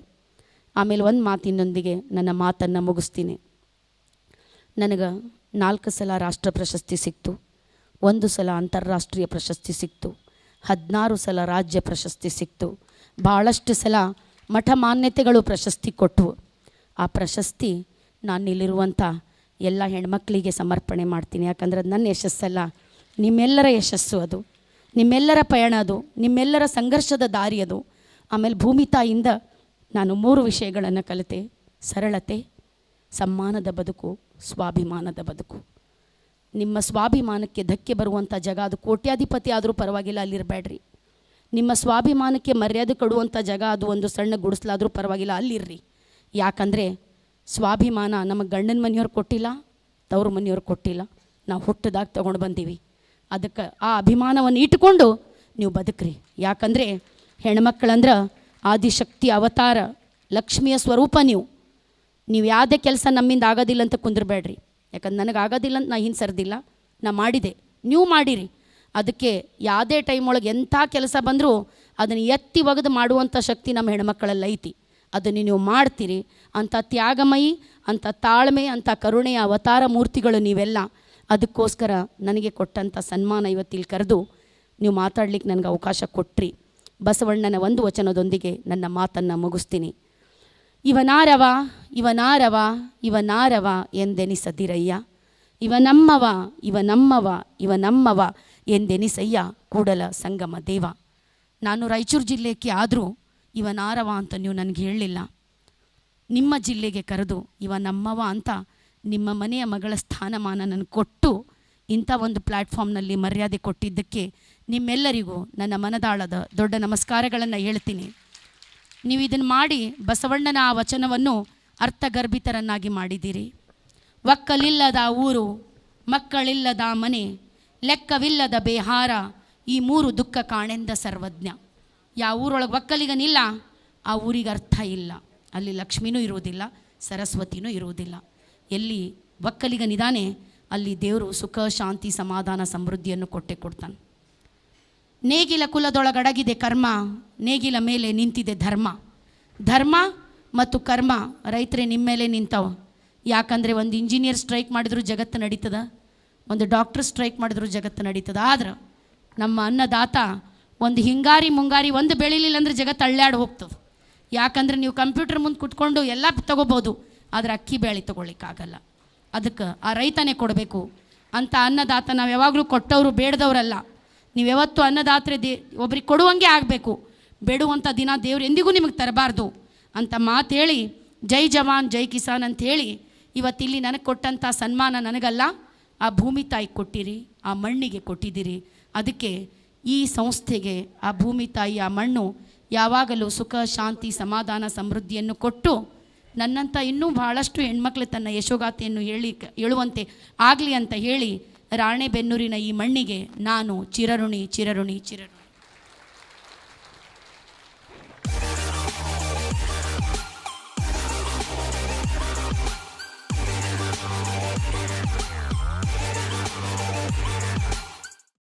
ಆಮೇಲೆ ಒಂದು ಮಾತಿನೊಂದಿಗೆ ನನ್ನ ಮಾತನ್ನು ಮುಗಿಸ್ತೀನಿ. ನನಗೆ 4 ಸಲ ರಾಷ್ಟ್ರ ಪ್ರಶಸ್ತಿ ಸಿಕ್ತು, 1 ಸಲ ಅಂತಾರಾಷ್ಟ್ರೀಯ ಪ್ರಶಸ್ತಿ ಸಿಕ್ತು, 16 ಸಲ ರಾಜ್ಯ ಪ್ರಶಸ್ತಿ ಸಿಕ್ತು, ಭಾಳಷ್ಟು ಸಲ ಮಠ ಮಾನ್ಯತೆಗಳು ಪ್ರಶಸ್ತಿ ಕೊಟ್ಟವು. ಆ ಪ್ರಶಸ್ತಿ ನಾನು ಇಲ್ಲಿರುವಂಥ ಎಲ್ಲ ಹೆಣ್ಮಕ್ಳಿಗೆ ಸಮರ್ಪಣೆ ಮಾಡ್ತೀನಿ. ಯಾಕಂದ್ರೆ ಅದು ನನ್ನ ಯಶಸ್ಸಲ್ಲ, ನಿಮ್ಮೆಲ್ಲರ ಯಶಸ್ಸು ಅದು, ನಿಮ್ಮೆಲ್ಲರ ಪಯಣ ಅದು, ನಿಮ್ಮೆಲ್ಲರ ಸಂಘರ್ಷದ ದಾರಿ ಅದು. ಆಮೇಲೆ ಭೂಮಿ ತಾಯಿಯಿಂದ ನಾನು 3 ವಿಷಯಗಳನ್ನು ಕಲಿತೆ: ಸರಳತೆ, ಸಮ್ಮಾನದ ಬದುಕು, ಸ್ವಾಭಿಮಾನದ ಬದುಕು. ನಿಮ್ಮ ಸ್ವಾಭಿಮಾನಕ್ಕೆ ಧಕ್ಕೆ ಬರುವಂಥ ಜಾಗ, ಅದು ಕೋಟ್ಯಾಧಿಪತಿ ಆದರೂ ಪರವಾಗಿಲ್ಲ, ಅಲ್ಲಿರಬೇಡ್ರಿ. ನಿಮ್ಮ ಸ್ವಾಭಿಮಾನಕ್ಕೆ ಮರ್ಯಾದೆ ಕೊಡುವಂಥ ಜಾಗ, ಅದು ಒಂದು ಸಣ್ಣ ಗುಡಿಸ್ಲಾದರೂ ಪರವಾಗಿಲ್ಲ, ಅಲ್ಲಿರ್ರಿ. ಯಾಕಂದರೆ ಸ್ವಾಭಿಮಾನ ನಮಗೆ ಗಂಡನ ಮನೆಯವ್ರು ಕೊಟ್ಟಿಲ್ಲ, ತವ್ರ ಮನೆಯವ್ರು ಕೊಟ್ಟಿಲ್ಲ, ನಾವು ಹುಟ್ಟಿದಾಗ ತೊಗೊಂಡು ಬಂದೀವಿ. ಅದಕ್ಕೆ ಆ ಅಭಿಮಾನವನ್ನು ಇಟ್ಟುಕೊಂಡು ನೀವು ಬದುಕ್ರಿ. ಯಾಕಂದರೆ ಹೆಣ್ಮಕ್ಳಂದ್ರೆ ಆದಿಶಕ್ತಿ ಅವತಾರ, ಲಕ್ಷ್ಮಿಯ ಸ್ವರೂಪ. ನೀವು ಯಾವುದೇ ಕೆಲಸ ನಮ್ಮಿಂದ ಆಗೋದಿಲ್ಲ ಅಂತ ಕುಂದ್ರಬೇಡ್ರಿ. ಯಾಕಂದ್ರೆ ನನಗೆ ಆಗೋದಿಲ್ಲ ಅಂತ ನಾ ಹಿಂದೆ ಸರ್ದಿಲ್ಲ, ನಾ ಮಾಡಿದೆ, ನೀವು ಮಾಡಿರಿ. ಅದಕ್ಕೆ ಯಾವುದೇ ಟೈಮ್ ಒಳಗೆ ಎಂಥ ಕೆಲಸ ಬಂದರೂ ಅದನ್ನು ಎತ್ತಿ ಒಗೆದು ಮಾಡುವಂಥ ಶಕ್ತಿ ನಮ್ಮ ಹೆಣ್ಮಕ್ಕಳಲ್ಲಿ ಐತಿ. ಅದನ್ನು ನೀವು ಮಾಡ್ತೀರಿ. ಅಂಥ ತ್ಯಾಗಮಯಿ, ಅಂಥ ತಾಳ್ಮೆ, ಅಂಥ ಕರುಣೆಯ ಅವತಾರ ಮೂರ್ತಿಗಳು ನೀವೆಲ್ಲ. ಅದಕ್ಕೋಸ್ಕರ ನನಗೆ ಕೊಟ್ಟಂಥ ಸನ್ಮಾನ ಇವತ್ತಿಲ್ಲಿ ಕರೆದು ನೀವು ಮಾತಾಡ್ಲಿಕ್ಕೆ ನನಗೆ ಅವಕಾಶ ಕೊಟ್ರಿ. ಬಸವಣ್ಣನ ಒಂದು ವಚನದೊಂದಿಗೆ ನನ್ನ ಮಾತನ್ನು ಮುಗಿಸ್ತೀನಿ. ಇವನಾರವ ಇವನಾರವ ಇವನಾರವ ಎಂದೆನಿಸದಿರಯ್ಯ, ಇವನಮ್ಮವ ಇವನಮ್ಮವ ಇವನಮ್ಮವ ಎಂದೆನಿಸಯ್ಯ ಕೂಡಲ ಸಂಗಮ ದೇವ. ನಾನು ರಾಯಚೂರು ಜಿಲ್ಲೆಗೆ ಆದರೂ ಇವನಾರವ ಅಂತ ನೀವು ನನಗೆ ಹೇಳಲಿಲ್ಲ. ನಿಮ್ಮ ಜಿಲ್ಲೆಗೆ ಕರೆದು ಇವನಮ್ಮವ ಅಂತ ನಿಮ್ಮ ಮನೆಯ ಮಗಳ ಸ್ಥಾನಮಾನ ನನಗೆ ಕೊಟ್ಟು ಇಂಥ ಒಂದು ಪ್ಲ್ಯಾಟ್ಫಾರ್ಮ್ನಲ್ಲಿ ಮರ್ಯಾದೆ ಕೊಟ್ಟಿದ್ದಕ್ಕೆ ನಿಮ್ಮೆಲ್ಲರಿಗೂ ನನ್ನ ಮನದಾಳದ ದೊಡ್ಡ ನಮಸ್ಕಾರಗಳನ್ನು ಹೇಳ್ತೀನಿ. ನೀವು ಇದನ್ನು ಮಾಡಿ ಬಸವಣ್ಣನ ಆ ವಚನವನ್ನು ಅರ್ಥಗರ್ಭಿತರನ್ನಾಗಿ ಮಾಡಿದ್ದೀರಿ. ಒಕ್ಕಲಿಲ್ಲದ ಊರು, ಮಕ್ಕಳಿಲ್ಲದ ಮನೆ, ಲೆಕ್ಕವಿಲ್ಲದ ಬೇಹಾರ, ಈ ಮೂರು ದುಃಖ ಕಾಣೆಂದ ಸರ್ವಜ್ಞ. ಯಾವ ಊರೊಳಗೆ ಒಕ್ಕಲಿಗನಿಲ್ಲ ಆ ಊರಿಗೆ ಅರ್ಥ ಇಲ್ಲ, ಅಲ್ಲಿ ಲಕ್ಷ್ಮಿನೂ ಇರುವುದಿಲ್ಲ, ಸರಸ್ವತಿನೂ ಇರುವುದಿಲ್ಲ. ಎಲ್ಲಿ ಒಕ್ಕಲಿಗನಿದ್ದಾನೆ ಅಲ್ಲಿ ದೇವರು ಸುಖ, ಶಾಂತಿ, ಸಮಾಧಾನ, ಸಮೃದ್ಧಿಯನ್ನು ಕೊಟ್ಟೆ ಕೊಡ್ತಾನೆ. ನೇಗಿಲ ಕುಲದೊಳಗಡಗಿದೆ ಕರ್ಮ, ನೇಗಿಲ ಮೇಲೆ ನಿಂತಿದೆ ಧರ್ಮ. ಧರ್ಮ ಮತ್ತು ಕರ್ಮ ರೈತರೇ ನಿಮ್ಮ ಮೇಲೆ ನಿಂತವ. ಯಾಕಂದರೆ ಒಂದು ಇಂಜಿನಿಯರ್ ಸ್ಟ್ರೈಕ್ ಮಾಡಿದ್ರು ಜಗತ್ತು ನಡೀತದ, ಒಂದು ಡಾಕ್ಟರ್ ಸ್ಟ್ರೈಕ್ ಮಾಡಿದ್ರು ಜಗತ್ತು ನಡೀತದ. ಆದ್ರೆ ನಮ್ಮ ಅನ್ನದಾತ ಒಂದು ಹಿಂಗಾರಿ ಮುಂಗಾರಿ ಒಂದು ಬೆಳಿಲಿಲ್ಲ ಅಂದರೆ ಜಗತ್ತು ಅಳ್ಳಾಡಿ ಹೋಗ್ತದೆ. ಯಾಕಂದರೆ ನೀವು ಕಂಪ್ಯೂಟರ್ ಮುಂದೆ ಕುತ್ಕೊಂಡು ಎಲ್ಲ ತೊಗೋಬೋದು, ಆದರೆ ಅಕ್ಕಿ ಬೇಳೆ ತೊಗೊಳ್ಳಿಕ್ಕಾಗಲ್ಲ. ಅದಕ್ಕೆ ಆ ರೈತನೇ ಕೊಡಬೇಕು ಅಂತ ಅನ್ನದಾತ ನಾವು ಯಾವಾಗಲೂ ಕೊಟ್ಟವರು ಬೇಡದವರಲ್ಲ. ನೀವು ಯಾವತ್ತೂ ಅನ್ನದಾತ್ರೆ ಒಬ್ರಿಗೆ ಕೊಡುವಂಗೆ ಆಗಬೇಕು, ಬೇಡುವಂಥ ದಿನ ದೇವ್ರು ಎಂದಿಗೂ ನಿಮಗೆ ತರಬಾರ್ದು ಅಂತ ಮಾತು ಹೇಳಿ, ಜೈ ಜವಾನ್ ಜೈ ಕಿಸಾನ್ ಅಂತ ಹೇಳಿ ಇವತ್ತಿಲ್ಲಿ ನನಗೆ ಕೊಟ್ಟಂಥ ಸನ್ಮಾನ ನನಗಲ್ಲ, ಆ ಭೂಮಿ ತಾಯಿ ಕೊಟ್ಟಿರಿ, ಆ ಮಣ್ಣಿಗೆ ಕೊಟ್ಟಿದ್ದೀರಿ. ಅದಕ್ಕೆ ಈ ಸಂಸ್ಥೆಗೆ ಆ ಭೂಮಿ ತಾಯಿ, ಆ ಮಣ್ಣು ಯಾವಾಗಲೂ ಸುಖ, ಶಾಂತಿ, ಸಮಾಧಾನ, ಸಮೃದ್ಧಿಯನ್ನು ಕೊಟ್ಟು ನನ್ನಂಥ ಇನ್ನೂ ಭಾಳಷ್ಟು ಹೆಣ್ಮಕ್ಳು ತನ್ನ ಯಶೋಗಾಥೆಯನ್ನು ಹೇಳುವಂತೆ ಆಗಲಿ ಅಂತ ಹೇಳಿ ರಾಣೆಬೆನ್ನೂರಿನ ಈ ಮಣ್ಣಿಗೆ ನಾನು ಚಿರಋಣಿ ಚಿರಋಣಿ ಚಿರಋಣಿ.